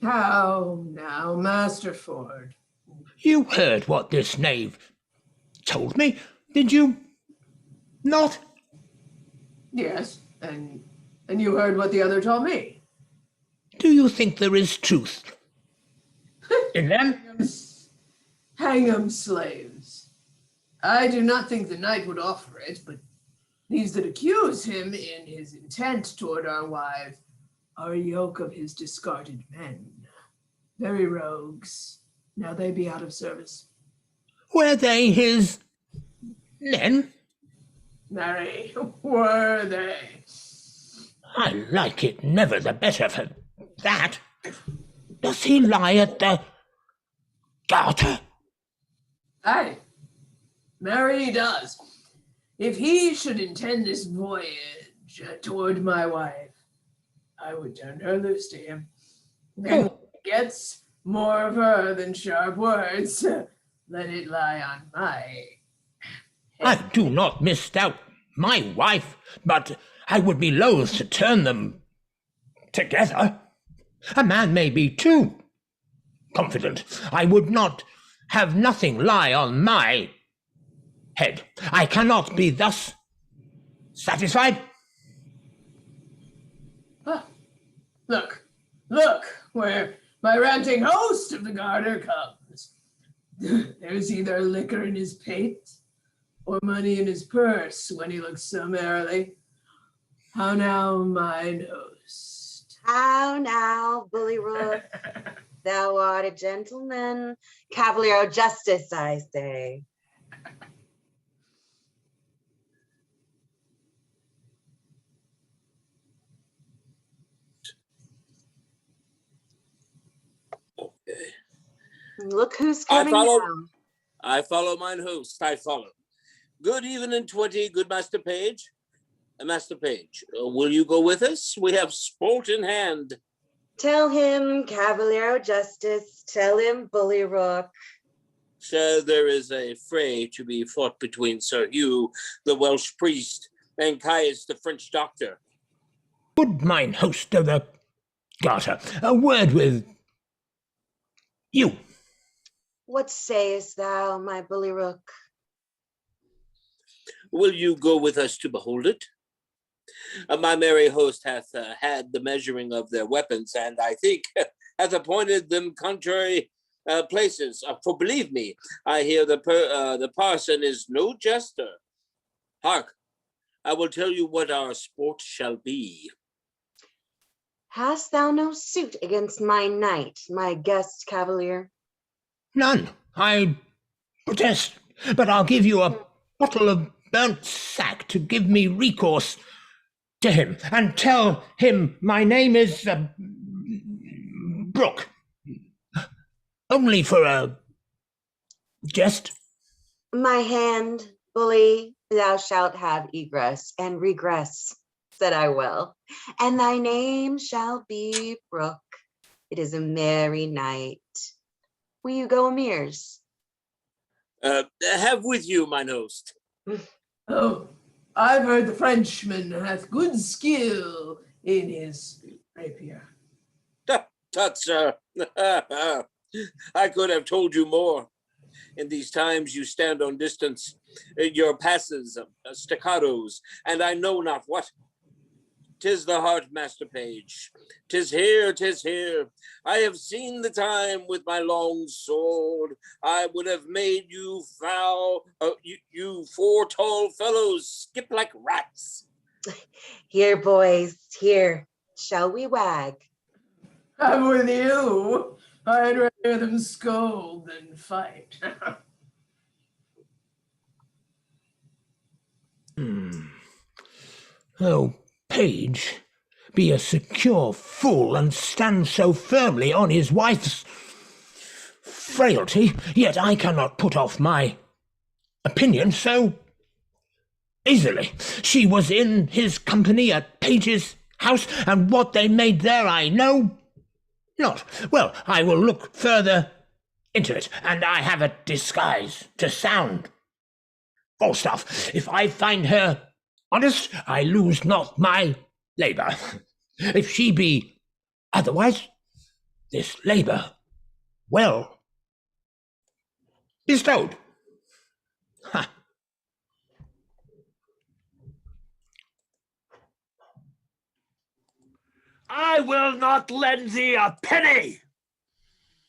How now, Master Ford? You heard what this knave told me, did you not? Yes, and you heard what the other told me. Do you think there is truth in them? Hang 'em, slaves. I do not think the knight would offer it, but these that accuse him in his intent toward our wife are a yoke of his discarded men. Very rogues. Now they be out of service. Were they his men? Marry, were they? I like it never the better for that. Does he lie at the Garter? Aye, marry he does. If he should intend this voyage toward my wife, I would turn her loose to him. And when he gets more of her than sharp words, let it lie on my head. I do not misdoubt my wife, but I would be loath to turn them together. A man may be too confident. I would not have nothing lie on my head. I cannot be thus satisfied. Look, where my ranting host of the Garter comes. There's either liquor in his pate or money in his purse when he looks so merrily. How now, mine host? How now, Bully Rook? Thou art a gentleman. Cavalier justice, I say. Look who's coming now. I follow mine host, I follow. Good evening, 20, good Master Page. Master Page, will you go with us? We have sport in hand. Tell him, Cavalier Justice, tell him, Bully Rook. Sir, there is a fray to be fought between Sir Hugh, the Welsh priest, and Caius, the French doctor. Would mine host of the Garter a word with you? What sayest thou, my Bully Rook? Will you go with us to behold it? My merry host hath had the measuring of their weapons, and I think hath appointed them contrary places. For believe me, I hear the parson is no jester. Hark, I will tell you what our sport shall be. Hast thou no suit against my knight, my guest cavalier? None, I protest, but I'll give you a bottle of burnt sack to give me recourse to him, and tell him my name is Brooke. Only for a jest. My hand, Bully, thou shalt have egress and regress, said I will, and thy name shall be Brooke. It is a merry night. Will you go, Amirs? Have with you, mine host. Oh, I've heard the Frenchman hath good skill in his rapier. Tut, sir. I could have told you more. In these times you stand on distance, your passes, staccatos, and I know not what. 'Tis the heart, Master Page. 'Tis here, 'tis here. I have seen the time with my long sword. I would have made you foul, you four tall fellows skip like rats. Here, boys, here. Shall we wag? I'm with you. I'd rather hear them scold than fight. Oh, page, be a secure fool and stand so firmly on his wife's frailty, yet I cannot put off my opinion so easily. She was in his company at Page's house, and what they made there I know not. Well, I will look further into it, and I have a disguise to sound Falstaff. If I find her honest, I lose not my labour. If she be otherwise, this labour well bestowed. Ha. I will not lend thee a penny.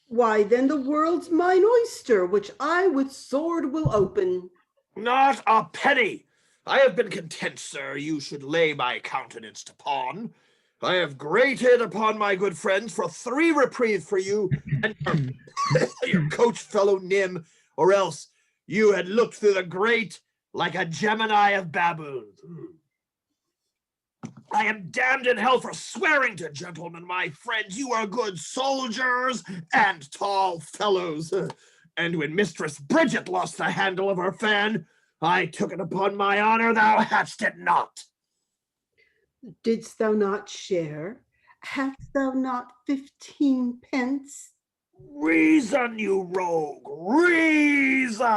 Why then the world's mine oyster, which I with sword will open. Not a penny. I have been content, sir, you should lay my countenance to pawn. I have grated upon my good friends for 3 reprieve for you and your coach fellow Nym, or else you had looked through the grate like a Gemini of baboons. I am damned in hell for swearing to gentlemen, my friends. You are good soldiers and tall fellows. And when Mistress Bridget lost the handle of her fan, I took it upon my honor thou hadst it not. Didst thou not share? Hadst thou not 15 pence? Reason, you rogue, reason!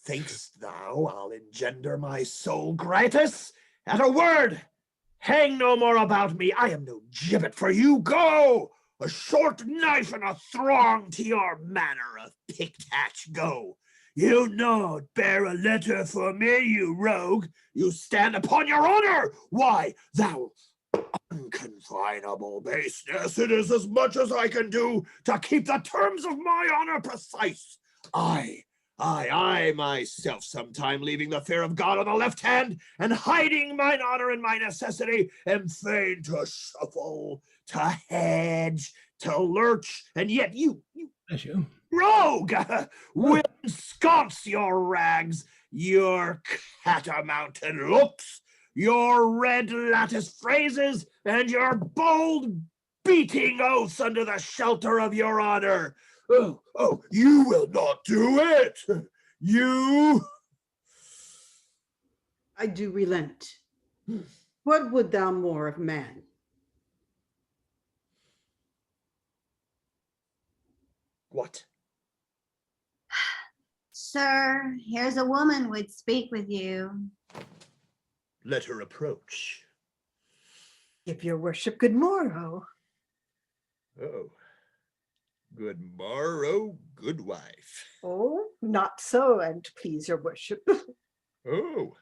Think'st thou I'll engender my soul gratis? At a word, hang no more about me. I am no gibbet for you. Go! A short knife and a throng to your manor of pick-hatch. Go! You not bear a letter for me, you rogue. You stand upon your honor. Why, thou unconfinable baseness, it is as much as I can do to keep the terms of my honor precise. I myself sometime leaving the fear of God on the left hand and hiding mine honor in my necessity am fain to shuffle, to hedge, to lurch, and yet you rogue, will ensconce your rags, your catamounted looks, your red lattice phrases, and your bold beating oaths under the shelter of your honor. Oh, you will not do it. You. I do relent. What would thou more of man? What? Sir, here's a woman would speak with you. Let her approach. Give your worship good morrow. Oh. Good morrow, good wife. Oh, not so, an't please your worship. Oh,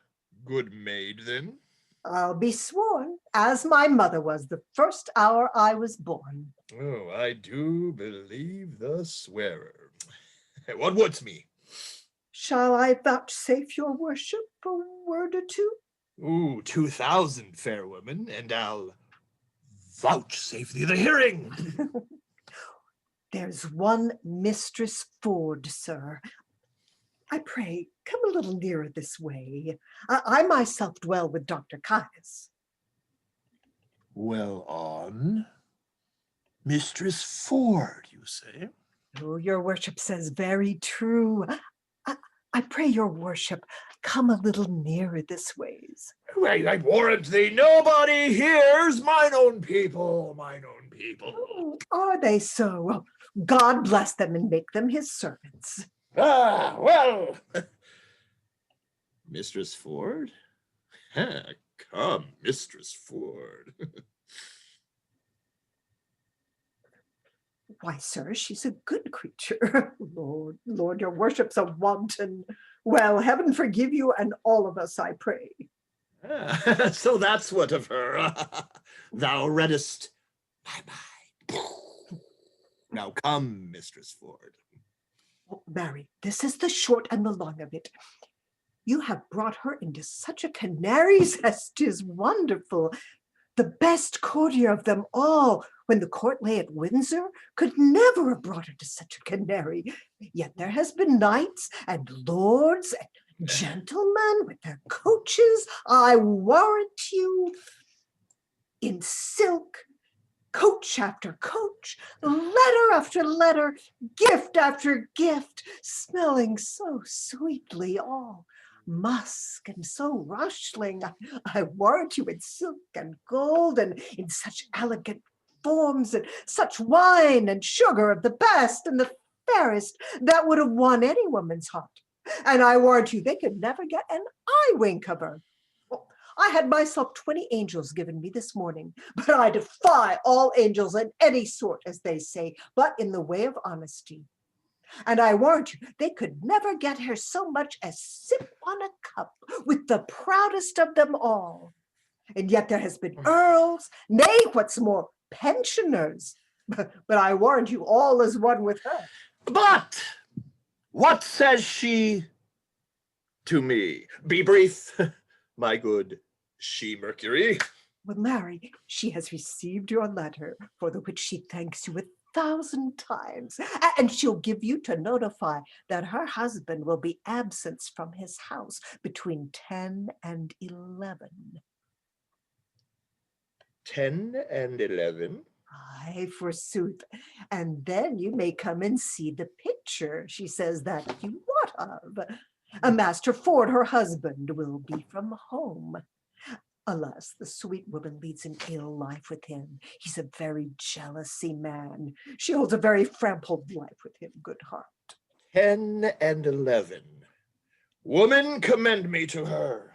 good maid then? I'll be sworn, as my mother was the first hour I was born. Oh, I do believe the swearer. What wouldst me? Shall I vouchsafe your worship a word or two? Ooh, 2,000, fair woman, and I'll vouchsafe thee the hearing. There's one Mistress Ford, sir. I pray, come a little nearer this way. I myself dwell with Dr. Caius. Well on. Mistress Ford, you say? Oh, your worship says very true. I pray your worship, come a little nearer this ways. Wait, I warrant thee, nobody hears mine own people, mine own people. Oh, are they so? God bless them and make them his servants. Ah, well. Mistress Ford? Come, Mistress Ford. Why, sir, she's a good creature. Lord, your worship's a wanton. Well, heaven forgive you and all of us, I pray. So that's what of her. Thou readest my mind. Now come, Mistress Ford. Oh, Mary, this is the short and the long of it. You have brought her into such a canary's nest, 'tis wonderful. The best courtier of them all, when the court lay at Windsor, could never have brought her to such a canary. Yet there has been knights and lords and gentlemen with their coaches, I warrant you, in silk, coach after coach, letter after letter, gift after gift, smelling so sweetly all, musk and so rustling. I warrant you, in silk and gold, and in such elegant forms, and such wine and sugar of the best and the fairest that would have won any woman's heart. And I warrant you, they could never get an eye wink of her. I had myself 20 angels given me this morning, but I defy all angels in any sort, as they say, but in the way of honesty. And I warrant you, they could never get her so much as sip on a cup with the proudest of them all. And yet there has been earls, nay, what's more, pensioners. But I warrant you, all is one with her. But what says she to me? Be brief, my good she-Mercury. Well, Mary, she has received your letter, for the which she thanks you 1,000 times, and she'll give you to notify that her husband will be absent from his house between 10 and 11. 10 and 11? Aye, forsooth. And then you may come and see the picture she says that you wot of. A Master Ford, her husband, will be from home. Alas, the sweet woman leads an ill life with him. He's a very jealousy man. She holds a very frampled life with him, good heart. 10 and 11. Woman, commend me to her.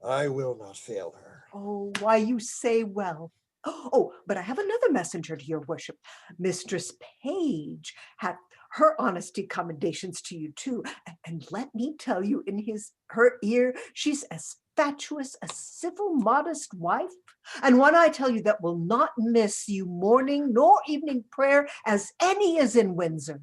I will not fail her. Oh, why, you say well. Oh, but I have another messenger to your worship. Mistress Page hath her honesty commendations to you too. And let me tell you, in her ear, she's as fatuous a civil, modest wife, and one I tell you that will not miss you morning nor evening prayer as any is in Windsor.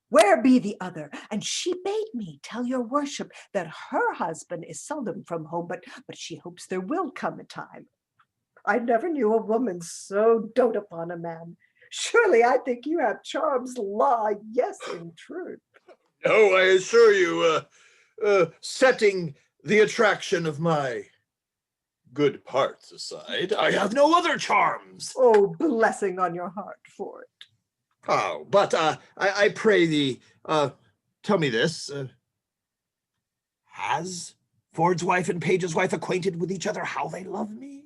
Where be the other? And she bade me tell your worship that her husband is seldom from home, but she hopes there will come a time. I never knew a woman so dote upon a man. Surely I think you have charms, yes, in truth. Oh, I assure you, setting the attraction of my good parts aside, I have no other charms. Oh, blessing on your heart for it. Oh, but I pray thee, tell me this. Has Ford's wife and Page's wife acquainted with each other how they love me?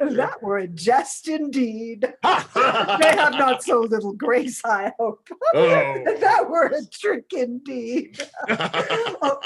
That were a jest indeed. They have not so little grace, I hope. Oh. That were a trick indeed. Oh,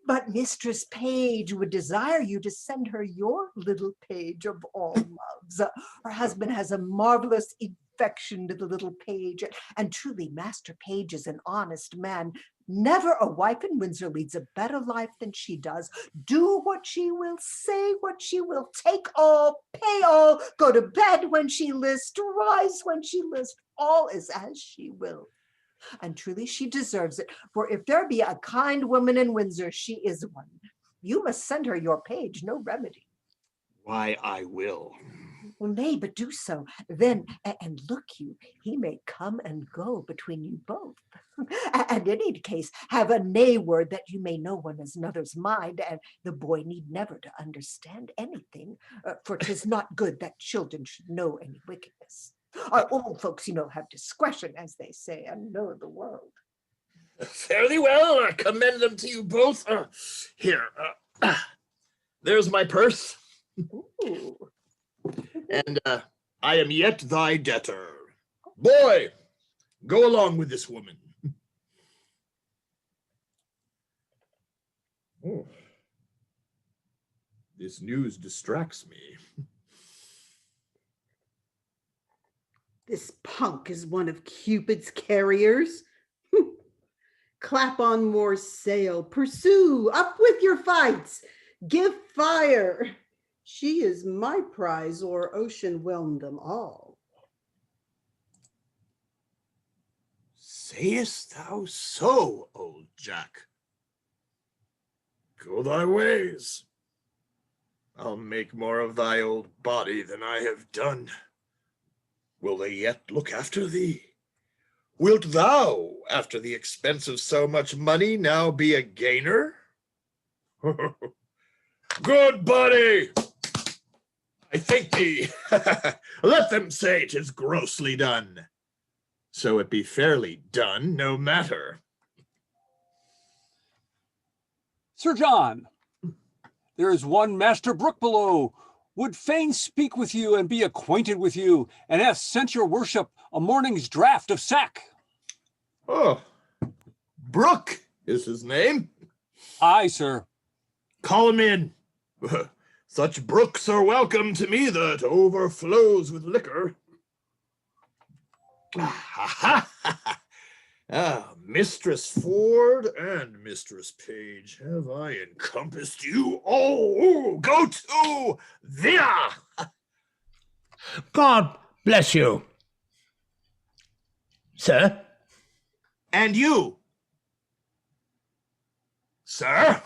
but Mistress Page would desire you to send her your little page of all loves. Her husband has a marvelous affection to the little page, and truly Master Page is an honest man. Never a wife in Windsor leads a better life than she does. Do what she will, say what she will, take all, pay all, go to bed when she lists, rise when she lists. All is as she will. And truly she deserves it, for if there be a kind woman in Windsor, she is one. You must send her your page, no remedy. Why, I will. Well, nay, but do so. Then, and look you, he may come and go between you both. And in any case, have a nay word that you may know one another's mind, and the boy need never to understand anything, for 'tis not good that children should know any wickedness. Our old folks, you know, have discretion, as they say, and know the world. Fairly well. I commend them to you both. Here, there's my purse. Ooh. And I am yet thy debtor. Boy, go along with this woman. Oh. This news distracts me. This punk is one of Cupid's carriers. Clap on more sail, pursue, up with your fights, give fire. She is my prize, or ocean whelmed them all. Sayest thou so, old Jack? Go thy ways. I'll make more of thy old body than I have done. Will they yet look after thee? Wilt thou, after the expense of so much money, now be a gainer? Good body! I thank thee. Let them say 'tis grossly done. So it be fairly done, no matter. Sir John, there is one Master Brooke below, would fain speak with you and be acquainted with you, and hath sent your worship a morning's draught of sack. Oh, Brooke is his name? Aye, sir. Call him in. Such brooks are welcome to me that overflows with liquor. Mistress Ford and Mistress Page, have I encompassed you? Oh, go to via! God bless you, sir. And you, sir,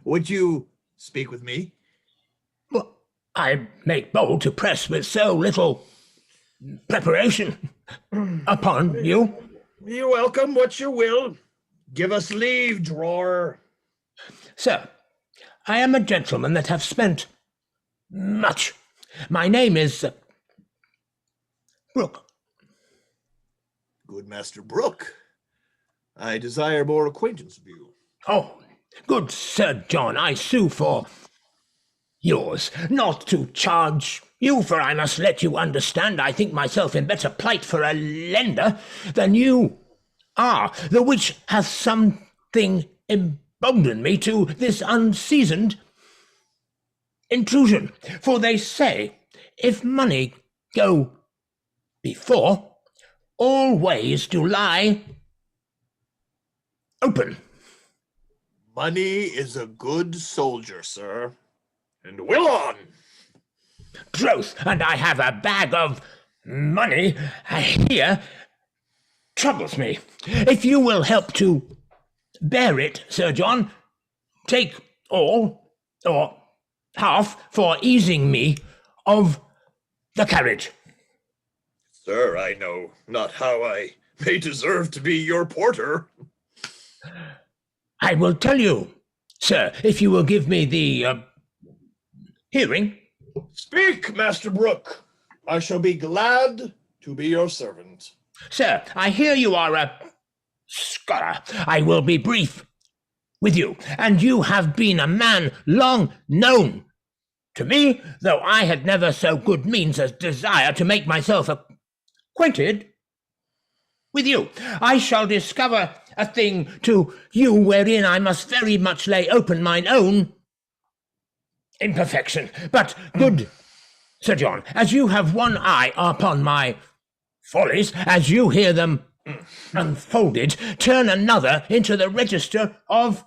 would you speak with me? Well, I make bold to press with so little preparation upon you. You're welcome, what you will. Give us leave, drawer. Sir, I am a gentleman that have spent much. My name is Brooke. Good Master Brooke. I desire more acquaintance of you. Oh, good Sir John, I sue for yours, not to charge you, for I must let you understand I think myself in better plight for a lender than you are, the which hath something emboldened me to this unseasoned intrusion. For they say, if money go before, all ways do lie open. Money is a good soldier, sir, and will on. Troth, and I have a bag of money here troubles me. If you will help to bear it, Sir John, take all or half for easing me of the carriage. Sir, I know not how I may deserve to be your porter. I will tell you, sir, if you will give me the hearing. Speak, Master Brooke. I shall be glad to be your servant. Sir, I hear you are a scholar. I will be brief with you, and you have been a man long known to me, though I had never so good means as desire to make myself acquainted with you. I shall discover a thing to you wherein I must very much lay open mine own imperfection. But good Sir John, as you have one eye upon my follies, as you hear them unfolded, turn another into the register of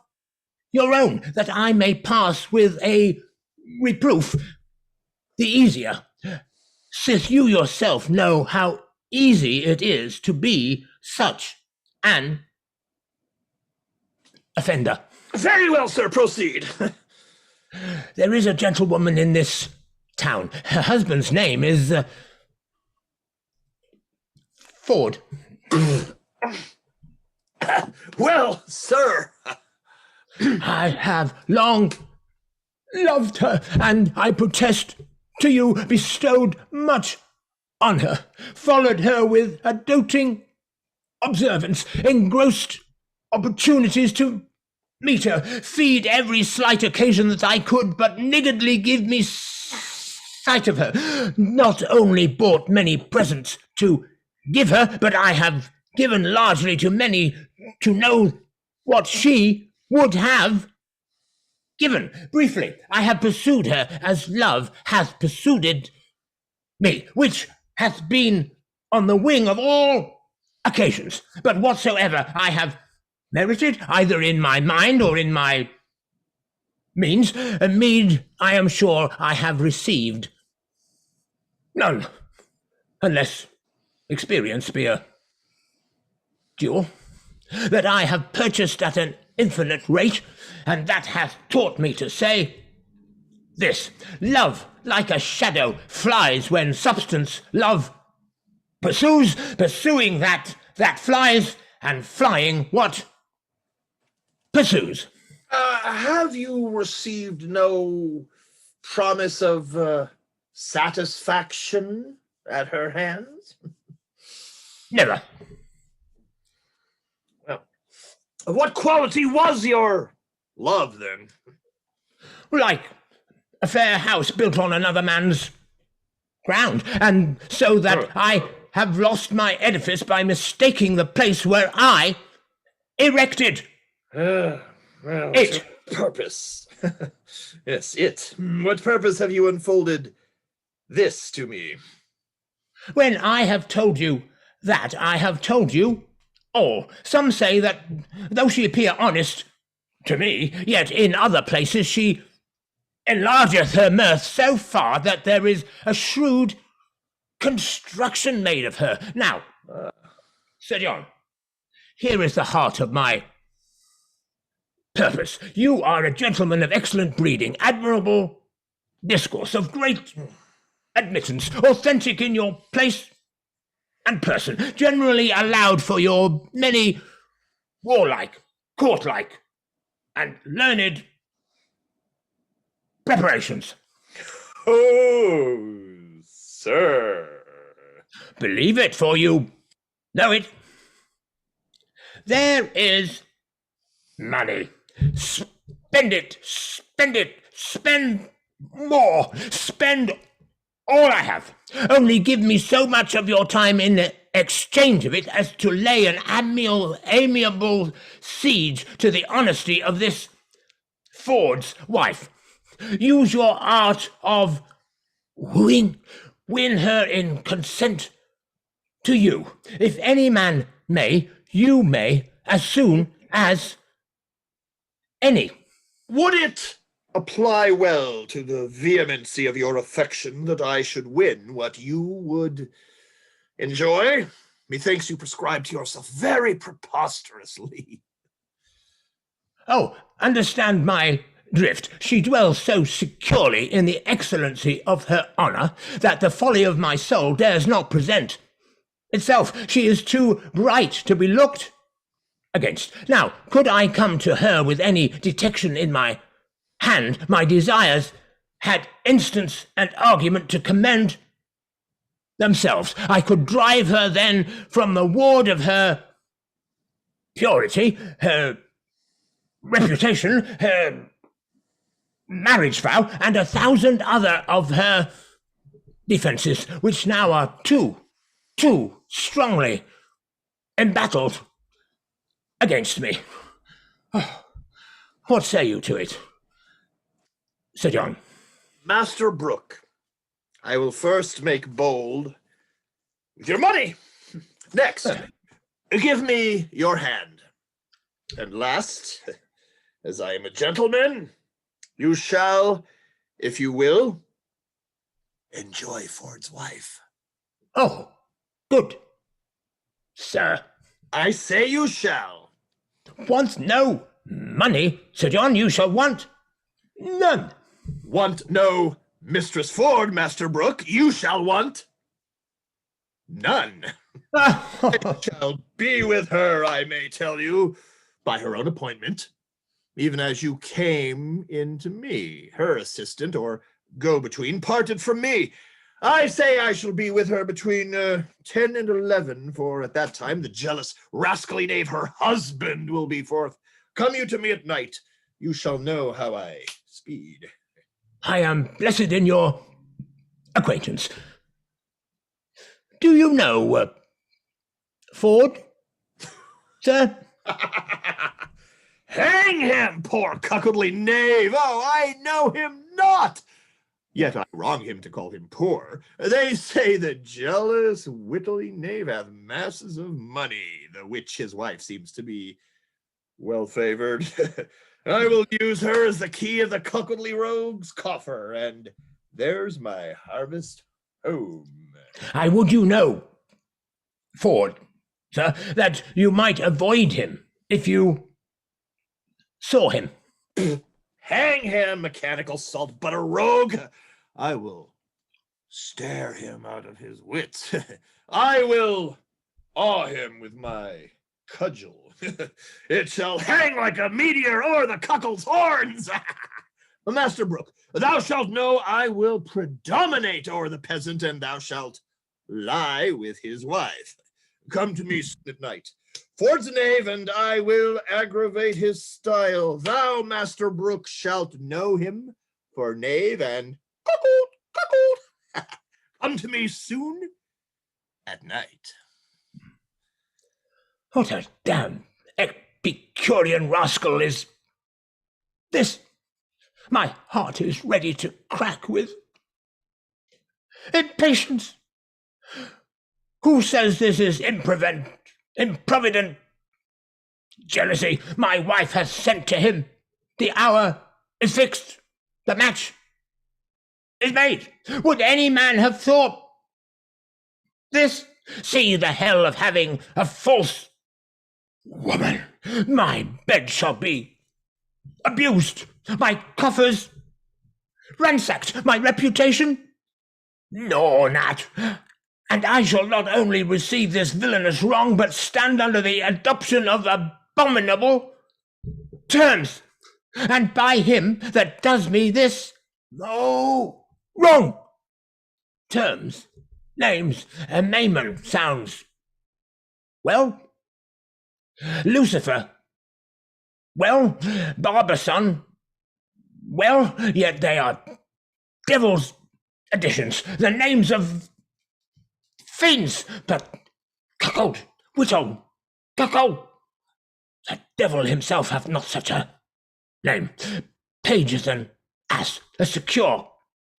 your own, that I may pass with a reproof the easier, sith you yourself know how easy it is to be such an offender. Very well, sir, proceed. There is a gentlewoman in this town. Her husband's name is Ford. Well, sir. I have long loved her, and I protest to you bestowed much on her, followed her with a doting observance, engrossed opportunities to meet her, feed every slight occasion that I could but niggardly give me sight of her, not only bought many presents to give her, but I have given largely to many to know what she would have given. Briefly, I have pursued her as love hath pursued me, which hath been on the wing of all occasions, but whatsoever I have merited, either in my mind or in my means, a meed I am sure I have received none, unless experience be a jewel, that I have purchased at an infinite rate, and that hath taught me to say, this. Love, like a shadow, flies when substance, love, pursues, pursuing that flies, and flying what pursues. Have you received no promise of satisfaction at her hands? Never. Well, of what quality was your love, then? Like a fair house built on another man's ground, and so that I have lost my edifice by mistaking the place where I erected well, it. Purpose. Yes, it. What purpose have you unfolded this to me? When I have told you that, I have told you all. Some say that though she appear honest to me, yet in other places she enlargeth her mirth so far that there is a shrewd construction made of her. Now, Sir John, here is the heart of my purpose. You are a gentleman of excellent breeding, admirable discourse, of great admittance, authentic in your place and person, generally allowed for your many warlike, courtlike, and learned preparations. Oh, sir. Believe it, for you know it. There is money. Spend it, spend more, spend all I have. Only give me so much of your time in exchange of it as to lay an amiable siege to the honesty of this Ford's wife. Use your art of wooing, win her in consent to you. If any man may, you may, as soon as any. Would it apply well to the vehemency of your affection that I should win what you would enjoy? Methinks you prescribe to yourself very preposterously. Oh, understand my drift. She dwells so securely in the excellency of her honour that the folly of my soul dares not present itself. She is too bright to be looked against. Now, could I come to her with any detection in my hand, my desires had instance and argument to commend themselves. I could drive her then from the ward of her purity, her reputation, her marriage vow, and 1,000 other of her defences, which now are too strongly embattled against me. What say you to it, Sir John? Master Brooke, I will first make bold with your money. Next, give me your hand. And last, as I am a gentleman, you shall, if you will, enjoy Ford's wife. Oh, good, sir. I say you shall. Want no money, Sir John, you shall want none. Want no Mistress Ford, Master Brooke, you shall want none. I shall be with her, I may tell you, by her own appointment, even as you came into me, her assistant or go-between, parted from me. I say I shall be with her between 10 and 11, for at that time the jealous, rascally knave, her husband, will be forth. Come you to me at night, you shall know how I speed. I am blessed in your acquaintance. Do you know Ford, sir? Hang him, poor cuckoldly knave! Oh, I know him not! Yet I wrong him to call him poor. They say the jealous, wittly knave hath masses of money, the which his wife seems to be well favored. I will use her as the key of the cuckoldly rogue's coffer, and there's my harvest home. I would you know, Ford, sir, that you might avoid him if you saw him. hang him, mechanical salt butter rogue. I will stare him out of his wits. I will awe him with my cudgel. It shall hang like a meteor o'er the cuckold's horns. Master Brooke, thou shalt know I will predominate o'er the peasant, and thou shalt lie with his wife. Come to me at night. Ford's a knave, and I will aggravate his style. Thou, Master Brooke, shalt know him for knave and cuckold. Come to me soon at night. What a damn Epicurean rascal is this? My heart is ready to crack with impatience. Who says this is improvident jealousy? My wife has sent to him. The hour is fixed. The match is made. Would any man have thought this? See the hell of having a false woman. My bed shall be abused, my coffers ransacked, my reputation gnawn at, and I shall not only receive this villainous wrong, but stand under the adoption of abominable terms, and by him that does me this wrong terms, names, Mammon sounds well, Lucifer, well, Barberson, well, yet they are devil's additions, the names of fiends, but cuckold, widow, cuckold, the devil himself hath not such a name. Page is an ass, a secure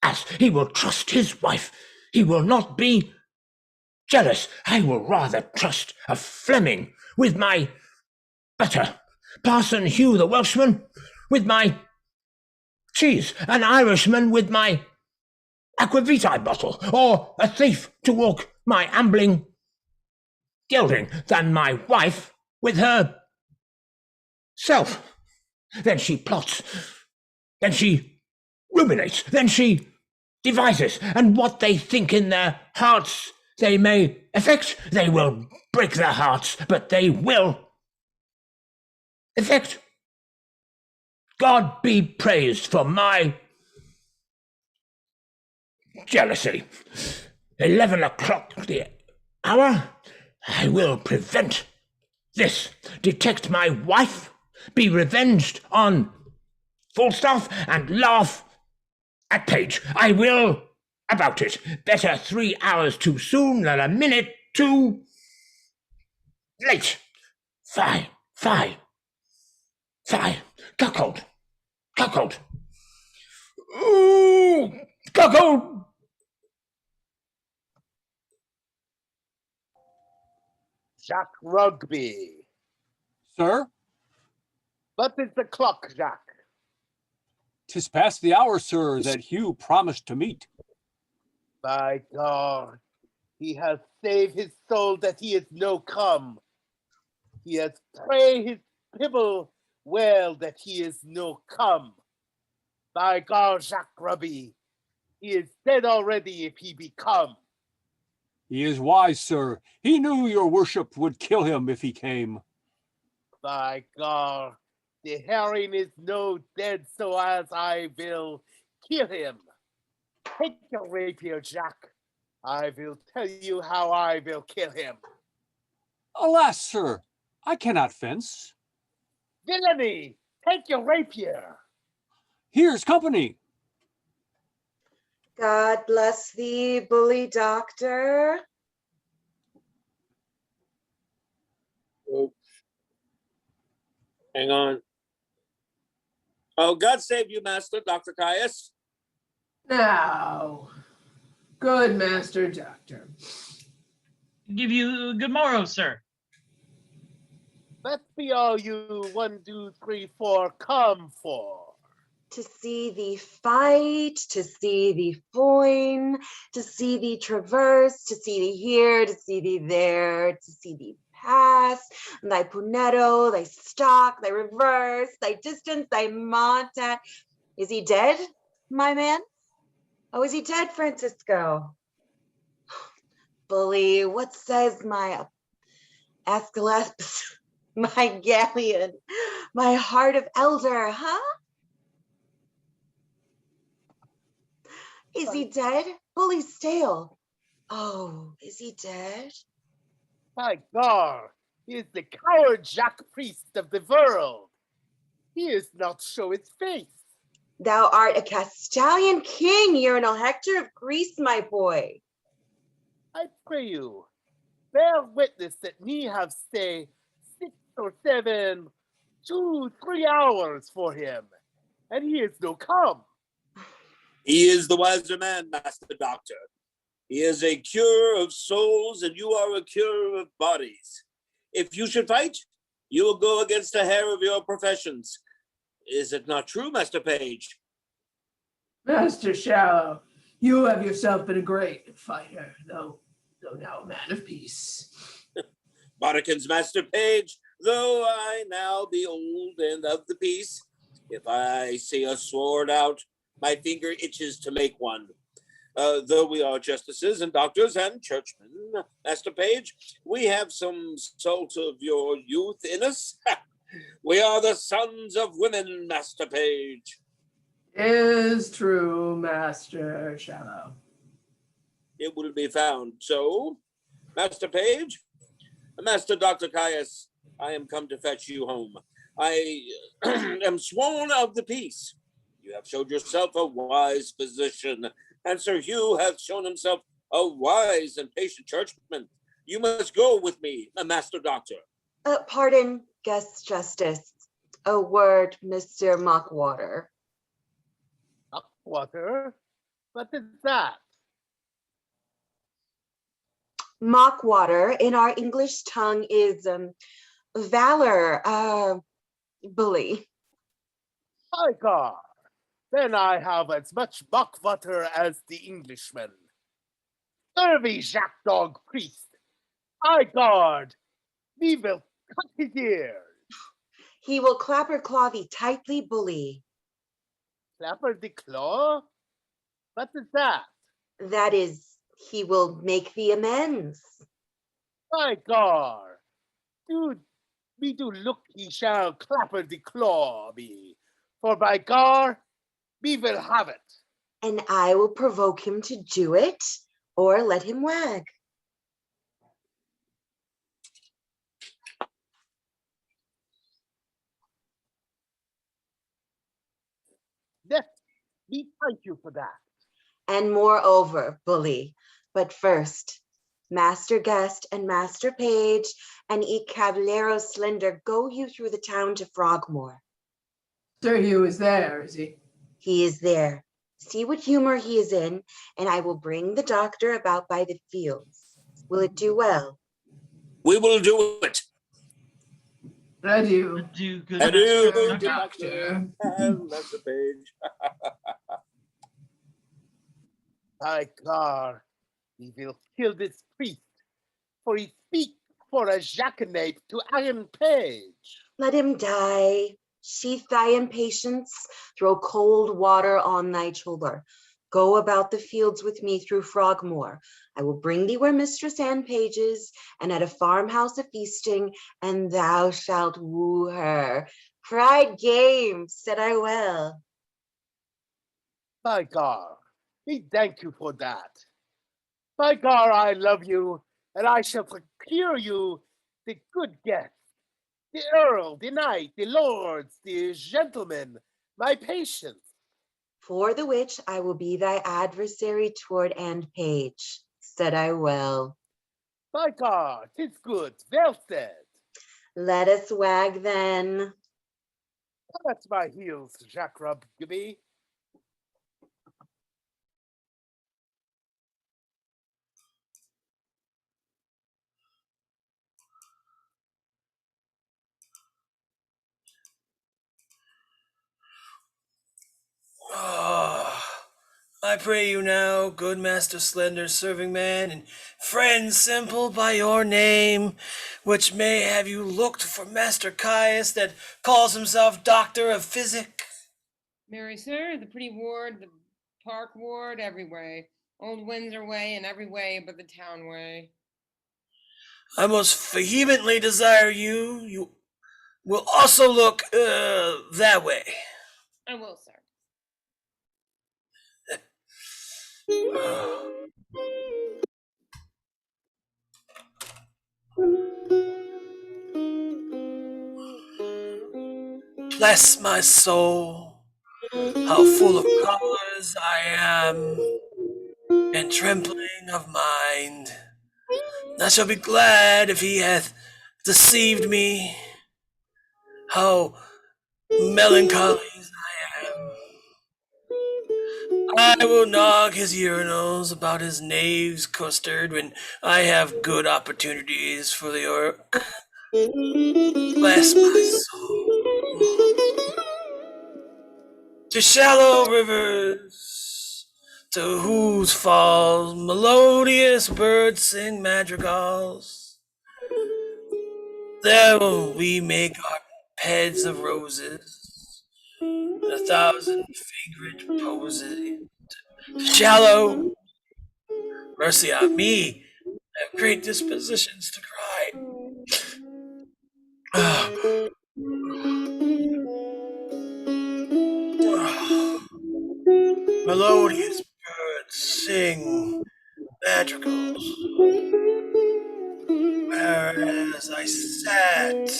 ass. He will trust his wife. He will not be jealous. I will rather trust a Fleming with my butter, Parson Hugh the Welshman with my cheese, an Irishman with my aquavitae bottle, or a thief to walk my ambling gelding, than my wife with her self. Then she plots, then she ruminates, then she devises, and what they think in their hearts they may effect. They will break their hearts, but they will effect. God be praised for my jealousy. 11 o'clock the hour. I will prevent this. Detect my wife, be revenged on Falstaff, and laugh at Page. I will about it. Better 3 hours too soon than a minute too late. Fie. Cuckold. Ooh, cuckold. Jack Rugby. Sir? What is the clock, Jack? 'Tis past the hour, sir, that Hugh promised to meet. By God, he has saved his soul that he is no come. He has prayed his pibble well that he is no come. By God, Jack Rugby, he is dead already if he be come. He is wise, sir. He knew your worship would kill him if he came. By God, the herring is no dead, so as I will kill him. Take your rapier, Jack. I will tell you how I will kill him. Alas, sir, I cannot fence. Villainy! Take your rapier. Here's company. God bless thee, bully doctor. Oops. Hang on. Oh, God save you, Master, Dr. Caius. Now, good Master Doctor. Give you good morrow, sir. That be all you 1, 2, 3, 4 come for. To see thee fight, to see thee foin, to see thee traverse, to see thee here, to see thee there, to see thee pass, thy punetto, thy stock, thy reverse, thy distance, thy montat. Is he dead, my man? Oh, is he dead, Francisco? Bully, what says my Aeschylus, my galleon, my heart of elder, huh? Is he dead? Bully stale. Oh, is he dead? My God, he is the coward Jack Priest of the world. He is not show his face. Thou art a Castilian king, Urinal Hector of Greece, my boy. I pray you, bear witness that me have stay 6 or 7, 2, 3 hours for him, and he is no come. He is the wiser man, Master Doctor. He is a cure of souls, and you are a cure of bodies. If you should fight, you will go against the hair of your professions. Is it not true, Master Page? Master Shallow, you have yourself been a great fighter, though now a man of peace. Bodikins, Master Page, though I now be old and of the peace, if I see a sword out, my finger itches to make one. Though we are justices and doctors and churchmen, Master Page, we have some salt of your youth in us. We are the sons of women, Master Page. Is true, Master Shallow. It will be found so. Master Page, Master Dr. Caius, I am come to fetch you home. I am sworn of the peace. You have showed yourself a wise physician, and Sir Hugh hath shown himself a wise and patient churchman. You must go with me, Master Doctor. Pardon, guest justice. A word, Mr. Mockwater. Mockwater? What is that? Mockwater in our English tongue is valor, bully. My God, then I have as much mockwater as the Englishman. Servy jackdog priest, my God, we will cut his ears. He will clapper claw thee tightly, bully. Clapper the claw? What is that? That is, he will make thee amends. My God, me do look he shall clapper the claw me, for by God, we will have it. And I will provoke him to do it, or let him wag. Yes, we thank you for that. And moreover, bully, but first, Master Guest and Master Page and E Cavallero Slender go you through the town to Frogmore. Sir Hugh is there, is he? He is there. See what humor he is in, and I will bring the doctor about by the fields. Will it do well? We will do it. Adieu. Do good, Adieu, Master Doctor. Master Page. My God, we will kill this priest, for he speaks for a jackanape to Iron Page. Let him die. Sheath thy impatience, throw cold water on thy choler. Go about the fields with me through Frogmore. I will bring thee where Mistress Anne Page is, and at a farmhouse a feasting, and thou shalt woo her. Cried game, said I will. My God, we thank you for that. My God, I love you, and I shall procure you the good guest, the earl, the knight, the lords, the gentlemen, my patients. For the which I will be thy adversary toward Anne Page, said I will. My God, 'tis good, well said. Let us wag then. That's my heels, Jack Rugby. I pray you now, good Master Slender, serving man, and friend simple by your name, which may have you looked for Master Caius that calls himself Doctor of Physic? Marry, sir, the pretty ward, the park ward, every way. Old Windsor way and every way but the town way. I most vehemently desire you will also look that way. I will, sir. Bless my soul, how full of colors I am, and trembling of mind. I shall be glad if he hath deceived me, how melancholy I am. I will nog his urinals about his knaves custard when I have good opportunities for the work. Bless my soul. To shallow rivers, to whose falls melodious birds sing madrigals. There will we make our beds of roses, 1,000 fragrant posies. Shallow, mercy on me, I have great dispositions to cry. Melodious birds sing madrigals, whereas I sat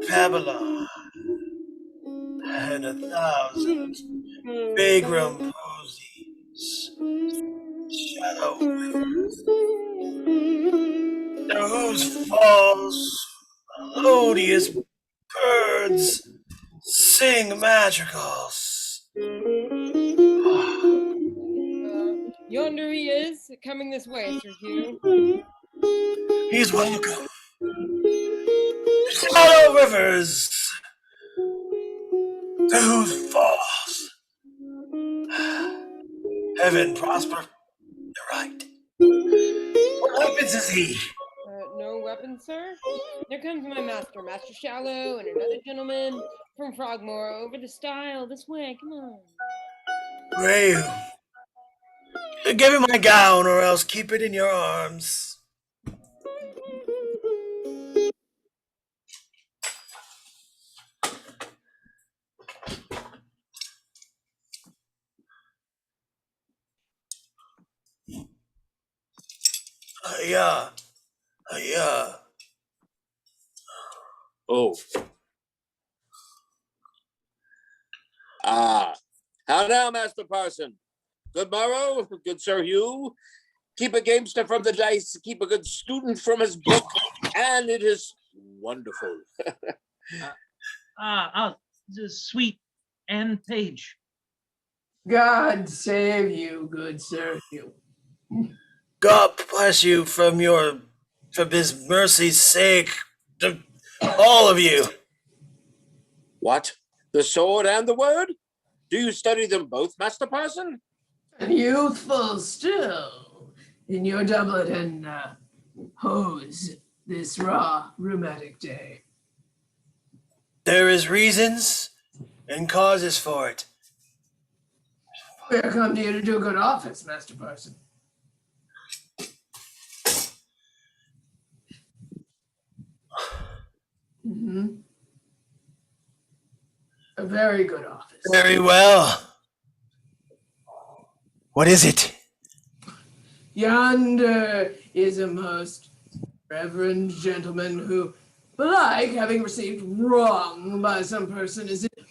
Babylon and 1,000 vagrant posies, shadow winds, to whose falls melodious birds sing madrigals. Yonder he is, coming this way, Sir Hugh. He's welcome. Shallow rivers, to whose falls heaven prosper. You're right. What weapons is he? No weapon, sir. There comes my master, Master Shallow, and another gentleman from Frogmore over the stile this way. Come on. Graham, give me my gown, or else keep it in your arms. Yeah. Oh. How now, Master Parson? Good morrow, good Sir Hugh. Keep a gamester from the dice, keep a good student from his book, and it is wonderful. The sweet Anne Page. God save you, good Sir Hugh. God bless you from his mercy's sake, to all of you. What? The sword and the word? Do you study them both, Master Parson? And youthful still, in your doublet and hose this raw rheumatic day. There is reasons and causes for it. We are come to you to do good office, Master Parson. Mm-hmm. A very good office. Very well. What is it? Yonder is a most reverend gentleman who, belike having received wrong by some person, is in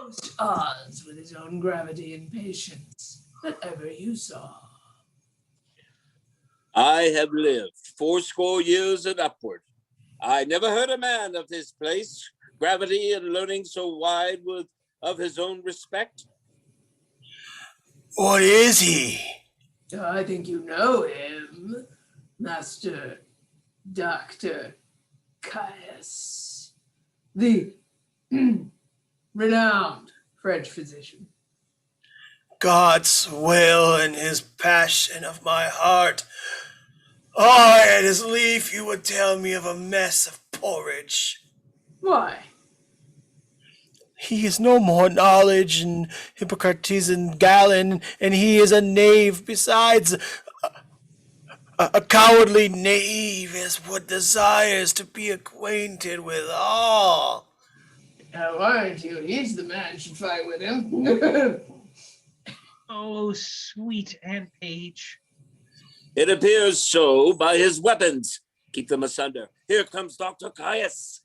most odds with his own gravity and patience that ever you saw. I have lived 80 years and upward. I never heard a man of his place, gravity and learning so wide with of his own respect. What is he? I think you know him, Master Dr. Caius, the renowned French physician. God's will and his passion of my heart Oh, at his leaf you would tell me of a mess of porridge. Why? He has no more knowledge than Hippocrates and Galen, and he is a knave. Besides, a cowardly knave is what desires to be acquainted with all. How aren't you? He's the man should fight with him. Oh, sweet Aunt Page. It appears so by his weapons. Keep them asunder. Here comes Dr. Caius.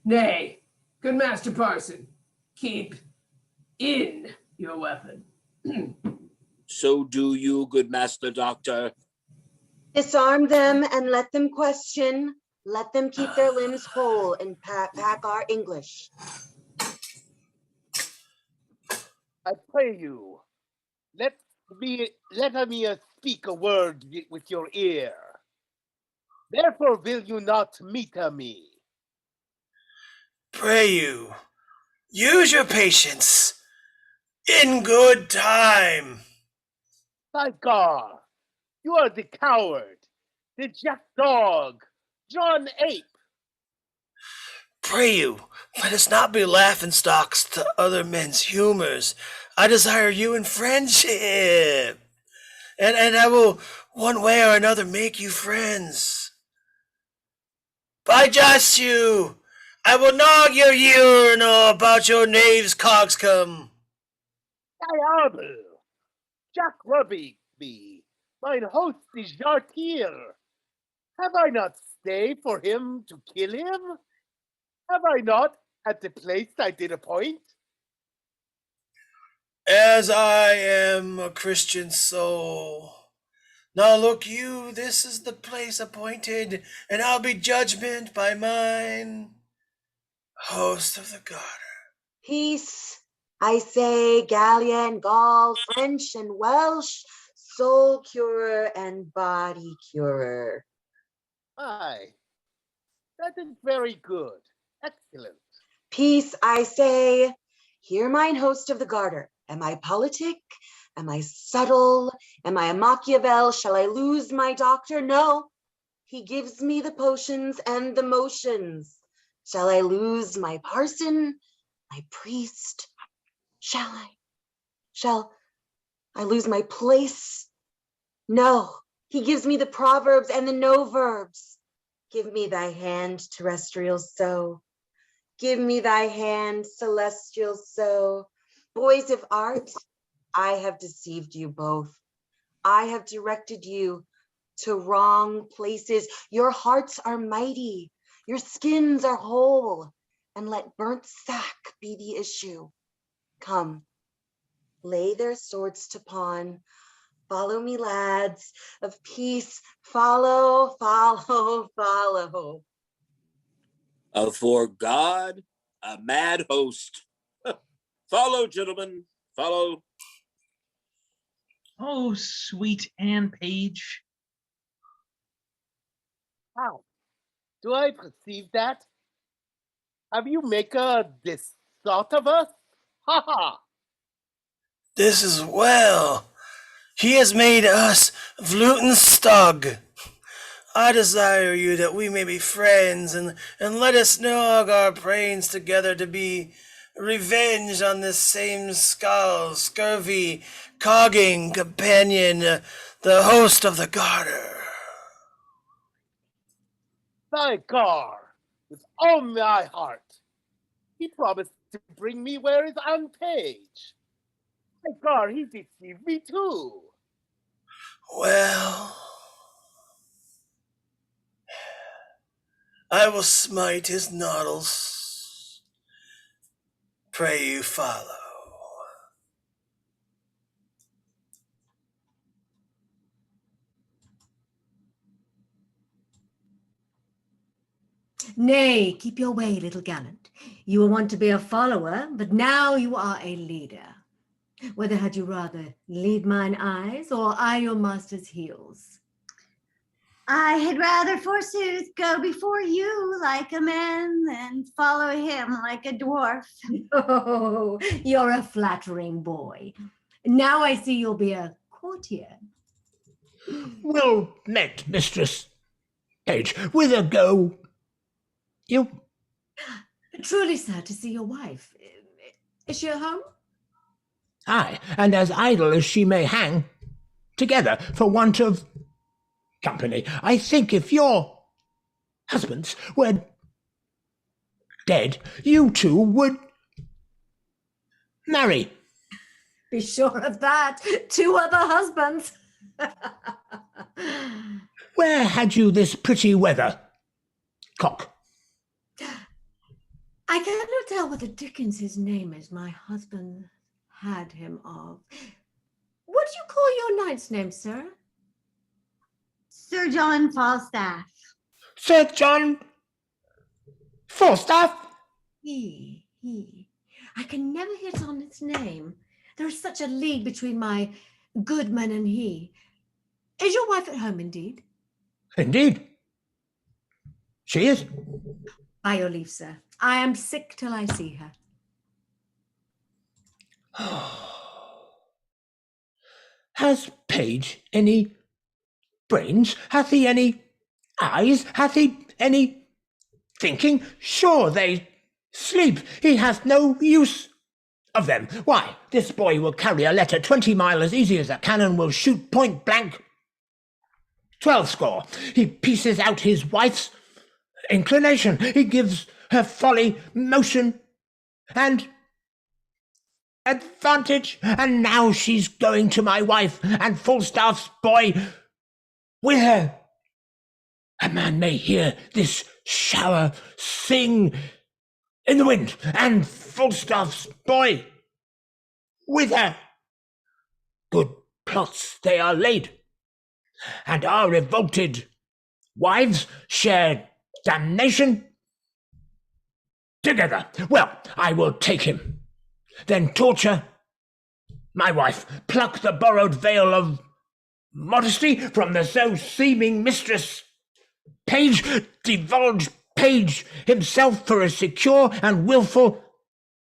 Nay, good Master Parson, keep in your weapon. So do you, good Master Doctor. Disarm them and let them question. Let them keep their limbs whole and pack our English. I pray you, let me speak a word with your ear. Therefore will you not meet me. Pray you, use your patience. In good time. My God, you are the coward, the jackdog, John Ape. Pray you, let us not be laughingstocks to other men's humors. I desire you in friendship. And I will one way or another make you friends. By just you, I will gnaw your urinal about your knave's coxcomb. Diable, Jack Rugby, mine host is Garter. Have I not stayed for him to kill him? Have I not at the place I did appoint? As I am a Christian soul. Now look you, this is the place appointed, and I'll be judgment by mine. Host of the Garter. Peace, I say, Gallian, Gaul, French, and Welsh, soul curer and body curer. Aye, that is very good. Excellent. Peace, I say, hear mine host of the Garter. Am I politic? Am I subtle? Am I a Machiavel? Shall I lose my doctor? No, he gives me the potions and the motions. Shall I lose my parson, my priest? Shall I lose my place? No, he gives me the proverbs and the no verbs. Give me thy hand, terrestrial so. Give me thy hand, celestial so. Boys of art, I have deceived you both. I have directed you to wrong places. Your hearts are mighty. Your skins are whole. And let burnt sack be the issue. Come, lay their swords to pawn. Follow me, lads of peace. Follow, follow, follow. For God, a mad host. Follow, gentlemen, follow. Oh, sweet Anne Page. How? Do I perceive that? Have you make this thought of us? Ha ha! This is well. He has made us Vlutenstug. I desire you that we may be friends, and let us gnaw our brains together to be revenged on this same skull, scurvy, cogging companion, the host of the Garter. By God, with all my heart, he promised to bring me where is on Page. My God, he deceived me too. Well, I will smite his noddles. Pray you follow. Nay, keep your way, little gallant. You were wont to be a follower, but now you are a leader. Whether had you rather lead mine eyes or I your master's heels? I had rather, forsooth, go before you like a man than follow him like a dwarf. Oh, you're a flattering boy. Now I see you'll be a courtier. Well met, Mistress. Page, whither go you? Truly, sir, to see your wife. Is she at home? Aye, and as idle as she may hang, together for want of company. I think if your husbands were dead, you two would marry. Be sure of that. 2 other husbands. Where had you this pretty weather, cock? I cannot tell what the dickens his name is my husband had him of. What do you call your knight's name, sir? Sir John Falstaff. Sir John Falstaff? He. I can never hit on his name. There is such a league between my goodman and he. Is your wife at home, indeed? Indeed. She is. By your leave, sir. I am sick till I see her. Has Page any brains? Hath he any eyes? Hath he any thinking? Sure they sleep. He hath no use of them. Why, this boy will carry a letter 20 mile as easy as a cannon will shoot point blank 12 score. He pieces out his wife's inclination. He gives her folly motion and advantage. And now she's going to my wife and Falstaff's boy with her. A man may hear this shower sing in the wind, and Falstaff's boy with her. Good plots they are laid, and our revolted wives share damnation together. Well, I will take him, then torture my wife, pluck the borrowed veil of modesty from the so seeming mistress. Page, divulge Page himself for a secure and wilful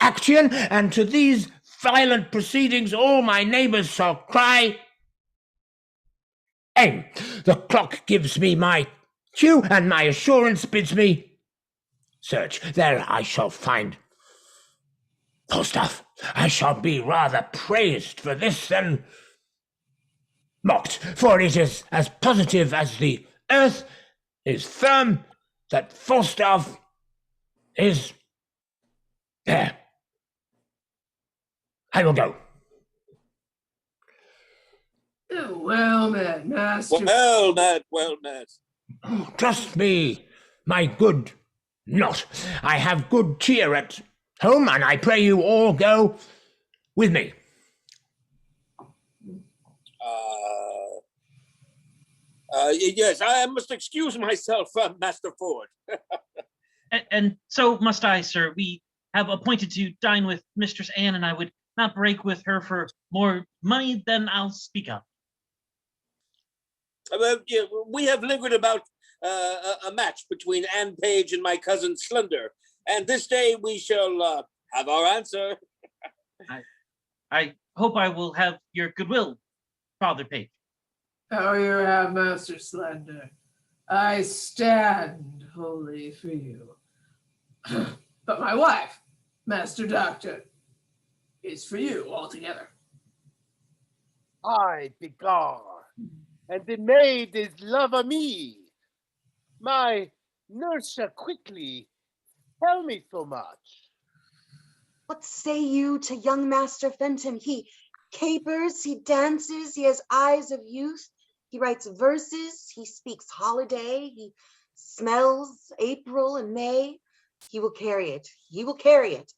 action, and to these violent proceedings all my neighbours shall cry, aim. The clock gives me my cue, and my assurance bids me search. There I shall find Falstaff. I shall be rather praised for this than mocked, for it is as positive as the earth is firm that Falstaff is there. I will go. Well met, master. Well met, well met. Trust me, my good Not. I have good cheer at home, and I pray you all go with me. Yes, I must excuse myself, Master Ford. and so must I, sir. We have appointed to dine with Mistress Anne, and I would not break with her for more money than I'll speak of. Yeah, we have lingered about a match between Anne Page and my cousin Slender, and this day we shall have our answer. I hope I will have your goodwill, Father Page. Oh, you have, Master Slender. I stand wholly for you. But my wife, Master Doctor, is for you altogether. I begone, and the maid is love of me. My nurse shall quickly tell me so much. What say you to young Master Fenton? He capers, he dances, he has eyes of youth, he writes verses, he speaks holiday, he smells April and May. He will carry it, he will carry it.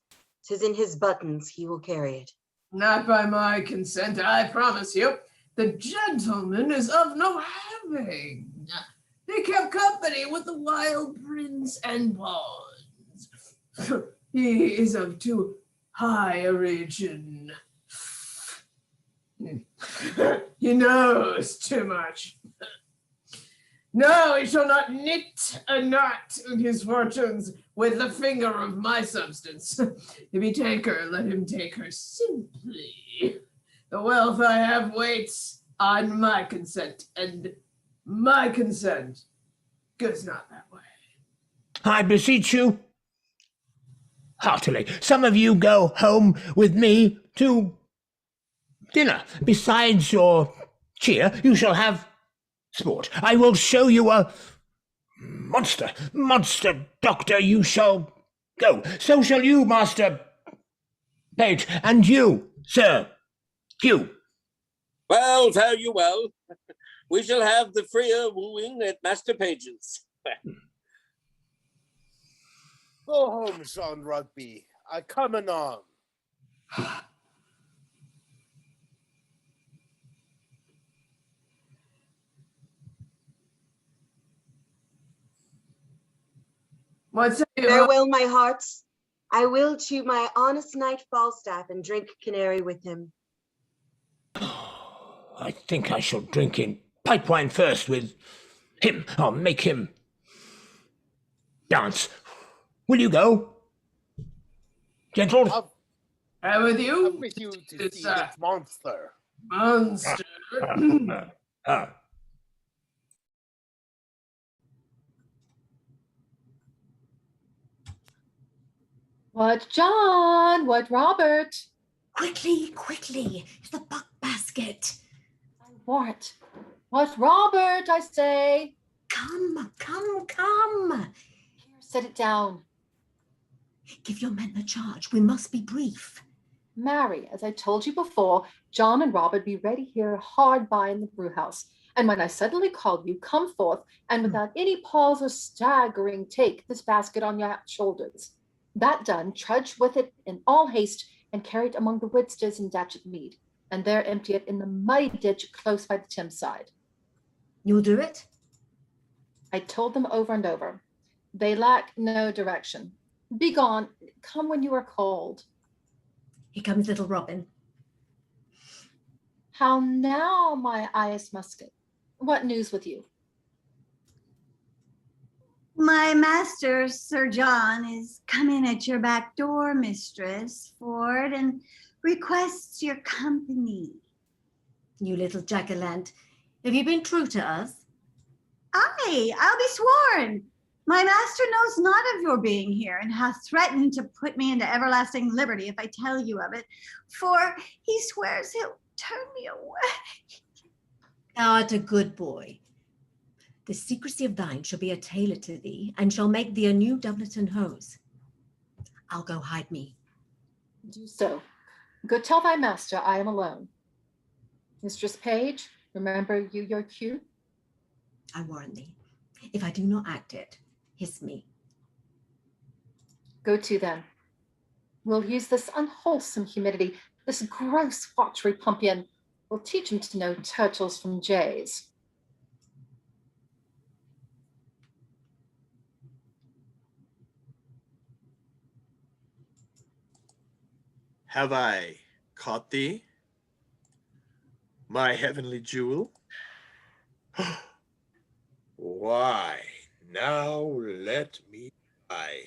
'Tis in his buttons, he will carry it. Not by my consent, I promise you. The gentleman is of no having. He kept company with the wild prince and pawns. He is of too high a region. He knows too much. No, he shall not knit a knot in his fortunes with the finger of my substance. If he take her, let him take her simply. The wealth I have waits on my consent, and my consent goes not that way. I beseech you, heartily, some of you go home with me to dinner. Besides your cheer, you shall have sport. I will show you a monster doctor. You shall go. So shall you, Master Page, and you, Sir Hugh. Well, fare you well. We shall have the freer wooing at Master Page's. Go home, Sean Rugby. I come anon. What say you? Farewell, my hearts. I will to my honest knight Falstaff and drink canary with him. I think I shall drink in pipe wine first with him. I'll make him dance. Will you go, gentle? I'm with you. I'm with you to see this monster. Monster. What John? What Robert? Quickly, quickly, the buck basket. I warrant. What Robert, I say? Come. Here, set it down. Give your men the charge. We must be brief. Marry, as I told you before, John and Robert be ready here hard by in the brewhouse. And when I suddenly call you, come forth, and without any pause or staggering, take this basket on your shoulders. That done, trudge with it in all haste, and carry it among the Widsters in Datchet Mead, and there empty it in the muddy ditch close by the Thames side. You'll do it? I told them over and over. They lack no direction. Be gone. Come when you are called. Here comes little Robin. How now, my eyes musket? What news with you? My master, Sir John, is coming at your back door, Mistress Ford, and requests your company. You little jack-o'-lant. Have you been true to us? Aye, I'll be sworn. My master knows not of your being here, and hath threatened to put me into everlasting liberty if I tell you of it, for he swears he'll turn me away. Thou art a good boy. The secrecy of thine shall be a tailor to thee, and shall make thee a new doublet and hose. I'll go hide me. Do so. Go tell thy master I am alone. Mistress Page, remember you your cue? I warn thee, if I do not act it, hiss me. Go to then. We'll use this unwholesome humidity, this gross watchery pumpion. We'll teach him to know turtles from jays. Have I caught thee, my heavenly jewel? Why, now let me die,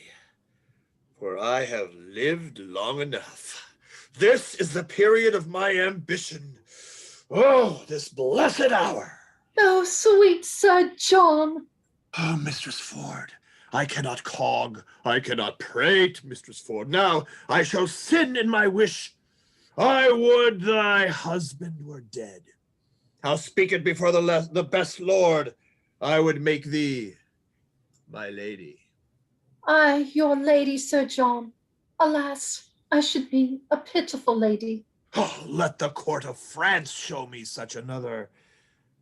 for I have lived long enough. This is the period of my ambition. Oh, this blessed hour. Oh, sweet Sir John. Oh, Mistress Ford, I cannot cog, I cannot prate, Mistress Ford. Now I shall sin in my wish. I would thy husband were dead. I'll speak it before the best lord. I would make thee my lady. I, your lady, Sir John. Alas, I should be a pitiful lady. Oh, let the court of France show me such another.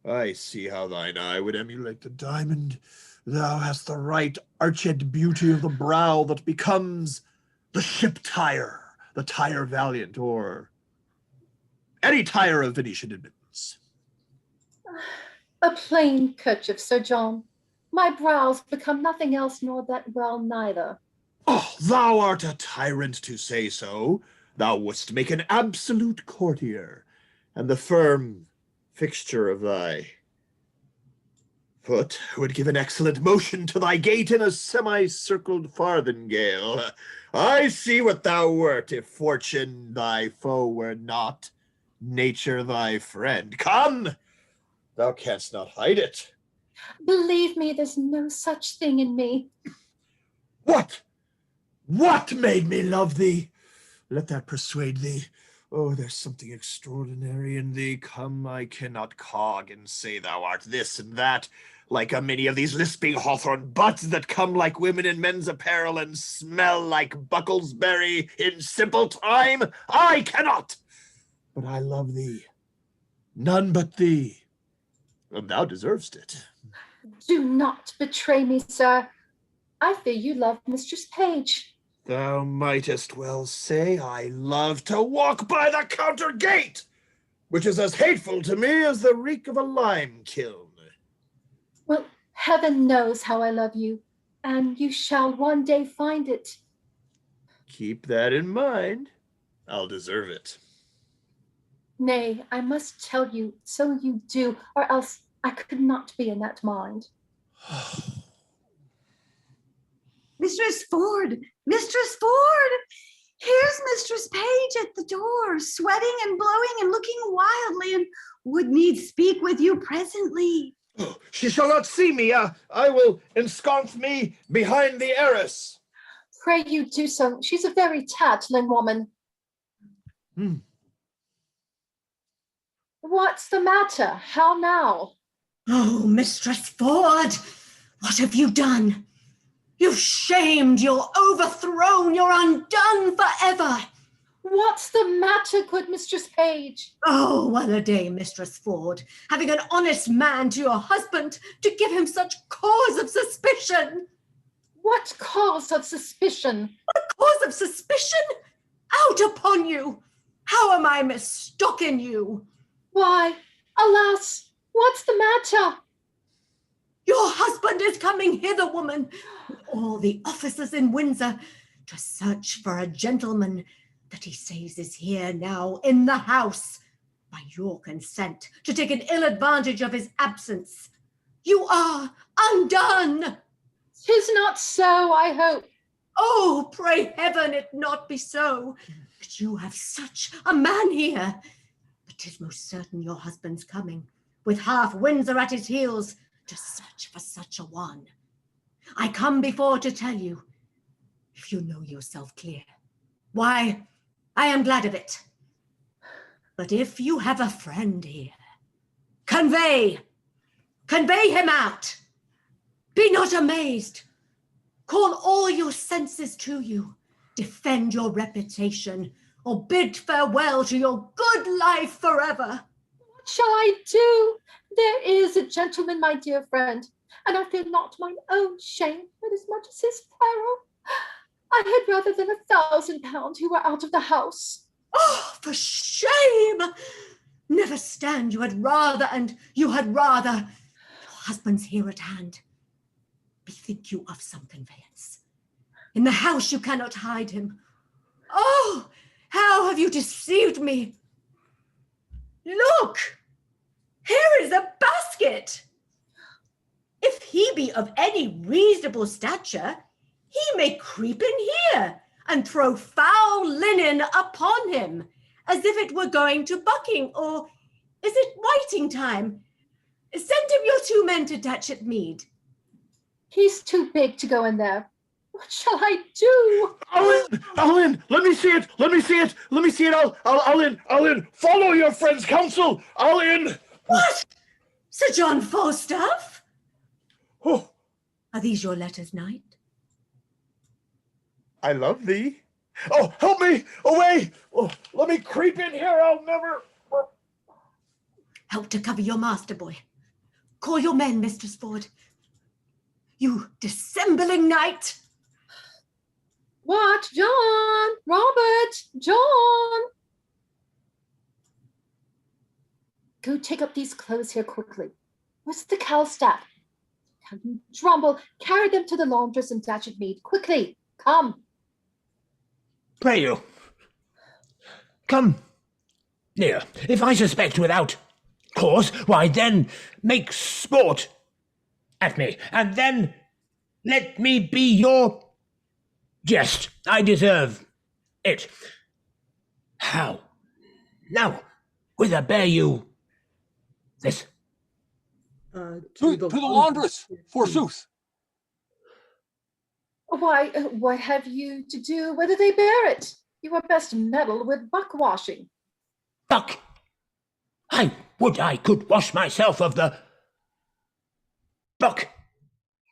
I see how thine eye would emulate the diamond. Thou hast the right arched beauty of the brow that becomes the ship Tyre, the Tyre valiant, or any Tyre of Venetian admittance. A plain kerchief, Sir John. My brows become nothing else nor that well neither. Oh, thou art a tyrant to say so. Thou wouldst make an absolute courtier, and the firm fixture of thy foot would give an excellent motion to thy gait in a semicircled farthingale. I see what thou wert, if fortune thy foe were not, nature thy friend. Come, thou canst not hide it. Believe me, there's no such thing in me. What? What made me love thee? Let that persuade thee. Oh, there's something extraordinary in thee. Come, I cannot cog and say thou art this and that, like a many of these lisping hawthorn butts that come like women in men's apparel and smell like bucklesberry in simple time. I cannot. But I love thee. None but thee. And thou deservest it. Do not betray me, sir. I fear you love Mistress Page. Thou mightest well say I love to walk by the counter gate, which is as hateful to me as the reek of a lime kiln. Well, heaven knows how I love you, and you shall one day find it. Keep that in mind. I'll deserve it. Nay, I must tell you, so you do, or else I could not be in that mind. Mistress Ford! Mistress Ford! Here's Mistress Page at the door, sweating and blowing and looking wildly, and would needs speak with you presently. Oh, she shall not see me. I will ensconce me behind the arras. Pray you do so. She's a very tattling woman. What's the matter? How now? Oh, Mistress Ford, what have you done? You've shamed, you're overthrown, you're undone forever. What's the matter, good Mistress Page? Oh, what a day, Mistress Ford, having an honest man to your husband to give him such cause of suspicion. What cause of suspicion? What cause of suspicion? Out upon you! How am I mistaken you? Why, alas, what's the matter? Your husband is coming hither, woman, with all the officers in Windsor to search for a gentleman that he says is here now in the house, by your consent, to take an ill advantage of his absence. You are undone. 'Tis not so, I hope. Oh, pray heaven it not be so, that you have such a man here. But 'tis most certain your husband's coming, with half Windsor at his heels, to search for such a one. I come before to tell you, if you know yourself clear, why, I am glad of it. But if you have a friend here, convey him out. Be not amazed. Call all your senses to you. Defend your reputation, or bid farewell to your good life forever. What shall I do? There is a gentleman, my dear friend, and I fear not mine own shame, but as much as his peril. I had rather than £1,000 he were out of the house. Oh, for shame! Never stand, you had rather. Your husband's here at hand. Bethink you of some conveyance. In the house you cannot hide him. Oh, how have you deceived me? Look! Here is a basket. If he be of any reasonable stature, he may creep in here and throw foul linen upon him, as if it were going to bucking, or is it whiting time? Send him your 2 men to Datchet Mead. He's too big to go in there. What shall I do? I'll in. Let me see it. I'll in. Follow your friend's counsel. I'll in. What? Sir John Falstaff? Oh. Are these your letters, knight? I love thee. Oh, help me! Away! Oh, let me creep in here. I'll never... Help to cover your master, boy. Call your men, Mistress Ford. You dissembling knight! What? John! Robert! John! Go take up these clothes here quickly. Where's the cowstaff? Come, you Drumble, carry them to the laundress in Datchet Mead. Quickly, come. Pray you. Come near. If I suspect without cause, why then make sport. at me, and then let me be your jest. I deserve it. How? Now, whither bear you this? To the laundress, forsooth. Why, what have you to do? Whether they bear it? You are best meddle with buck washing. Buck! I would I could wash myself of the buck!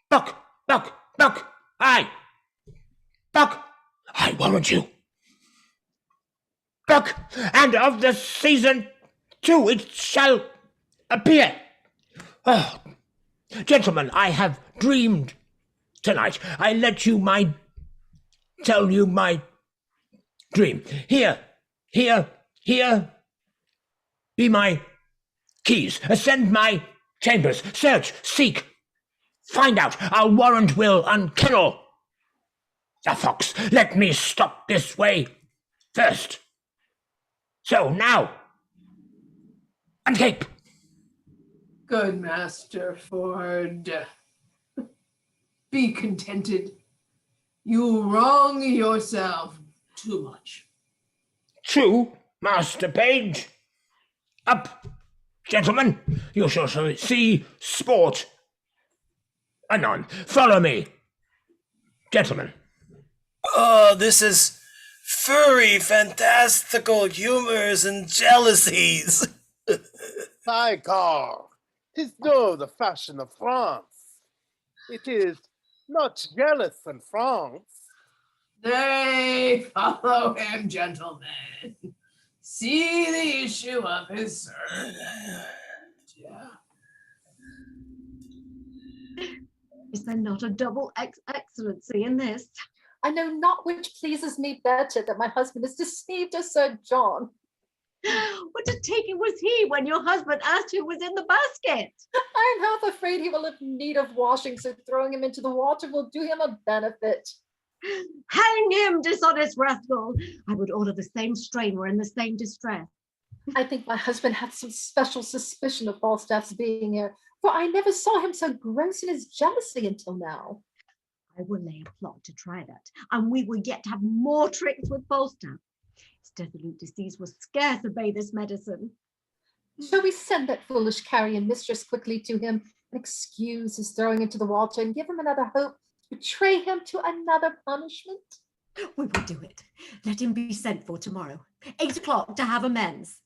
Buck! Buck! Buck! Aye! Buck! I warrant you. Buck! And of the season too it shall appear. Oh, gentlemen, I have dreamed tonight. I let you tell you my dream. Here be my keys. Ascend my chambers. Search, seek, find out. Our warrant will unkennel the fox. Let me stop this way first. So now, uncape. Good Master Ford. Be contented. You wrong yourself too much. True, Master Page. Up, gentlemen. You shall see sport anon. Follow me, gentlemen. Oh, this is furry, fantastical humors and jealousies. My God, 'tis no the fashion of France. It is not jealous in France. Nay, follow him, gentlemen. See the issue of his sermon. Yeah. Is there not a double excellency in this? I know not which pleases me better, that my husband is deceived or Sir John. What a taking was he when your husband asked who was in the basket? I am half afraid he will have need of washing, so throwing him into the water will do him a benefit. Hang him, dishonest rascal! I would order the same strain were in the same distress. I think my husband had some special suspicion of Falstaff's being here, for I never saw him so gross in his jealousy until now. I will lay a plot to try that, and we will yet have more tricks with Falstaff. His dissolute disease will scarce obey this medicine. Shall we send that foolish Caryn Mistress quickly to him and excuse his throwing into the water and give him another hope, betray him to another punishment? We will do it. Let him be sent for tomorrow, 8 o'clock, to have amends.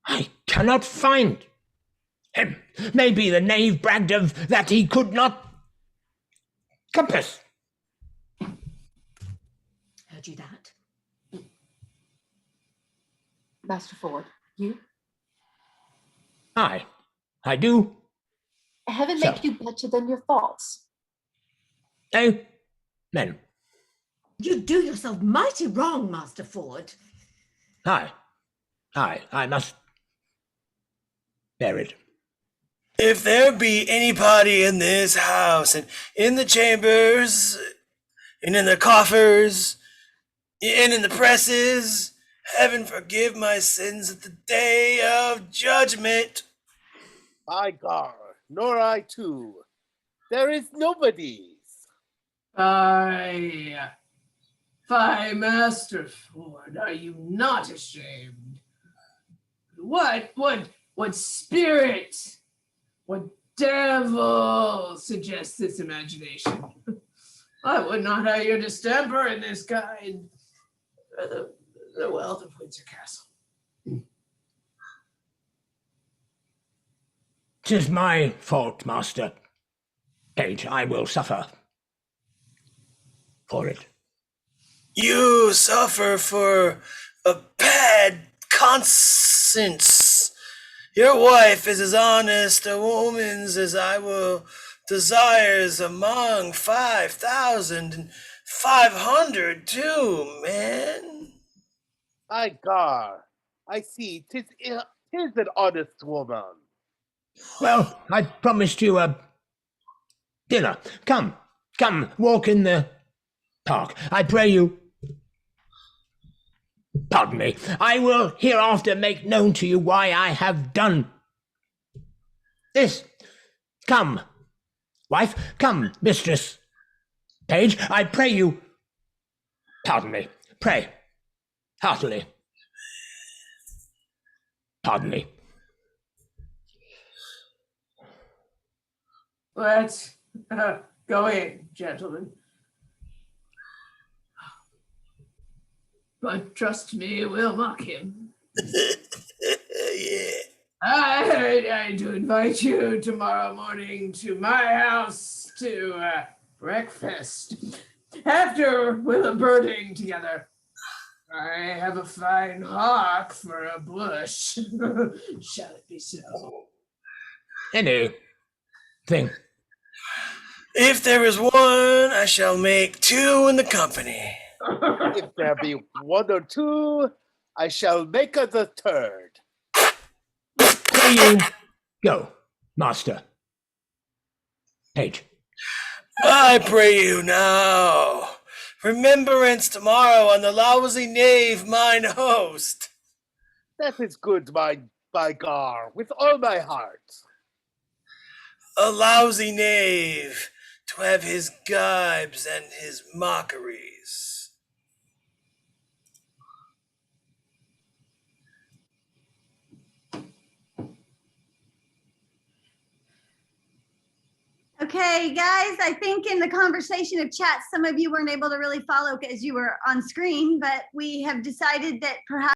I cannot find him. Maybe the knave bragged of that he could not compass. Heard you that? Master Ford, you? I do. Heaven So. make you better than your thoughts. Amen. You do yourself mighty wrong, Master Ford. I must bear it. If there be anybody in this house, and in the chambers, and in the coffers, and in the presses, heaven forgive my sins at the day of judgment. My God, nor I too. There is nobody's. Fie, Master Ford, are you not ashamed? What spirit, what devil suggests this imagination? I would not hire your distemper in this kind. The wealth of Windsor Castle. 'Tis my fault, Master Page. I will suffer for it. You suffer for a bad conscience. Your wife is as honest a woman's as I will desires among 5,500 too, man. My God, I see, 'tis an honest woman. Well, I promised you a dinner. Come, walk in the park. I pray you. Pardon me. I will hereafter make known to you why I have done this. Come, wife, come, mistress. Page, I pray you. Pardon me, pray, heartily. Pardon me. Let's go in, gentlemen. But trust me, we'll mock him. Yeah. I do invite you tomorrow morning to my house to breakfast. After we'll a birding together. I have a fine hawk for a bush. Shall it be so? Anything. If there is one, I shall make two in the company. If there be one or two, I shall make a the third. Pray you go, master. Page. I pray you now. Remembrance tomorrow on the lousy knave, mine host. That is good, my gar, with all my heart. A lousy knave, to have his gibes and his mockeries. Okay, guys, I think in the conversation of chat, some of you weren't able to really follow because you were on screen, but we have decided that perhaps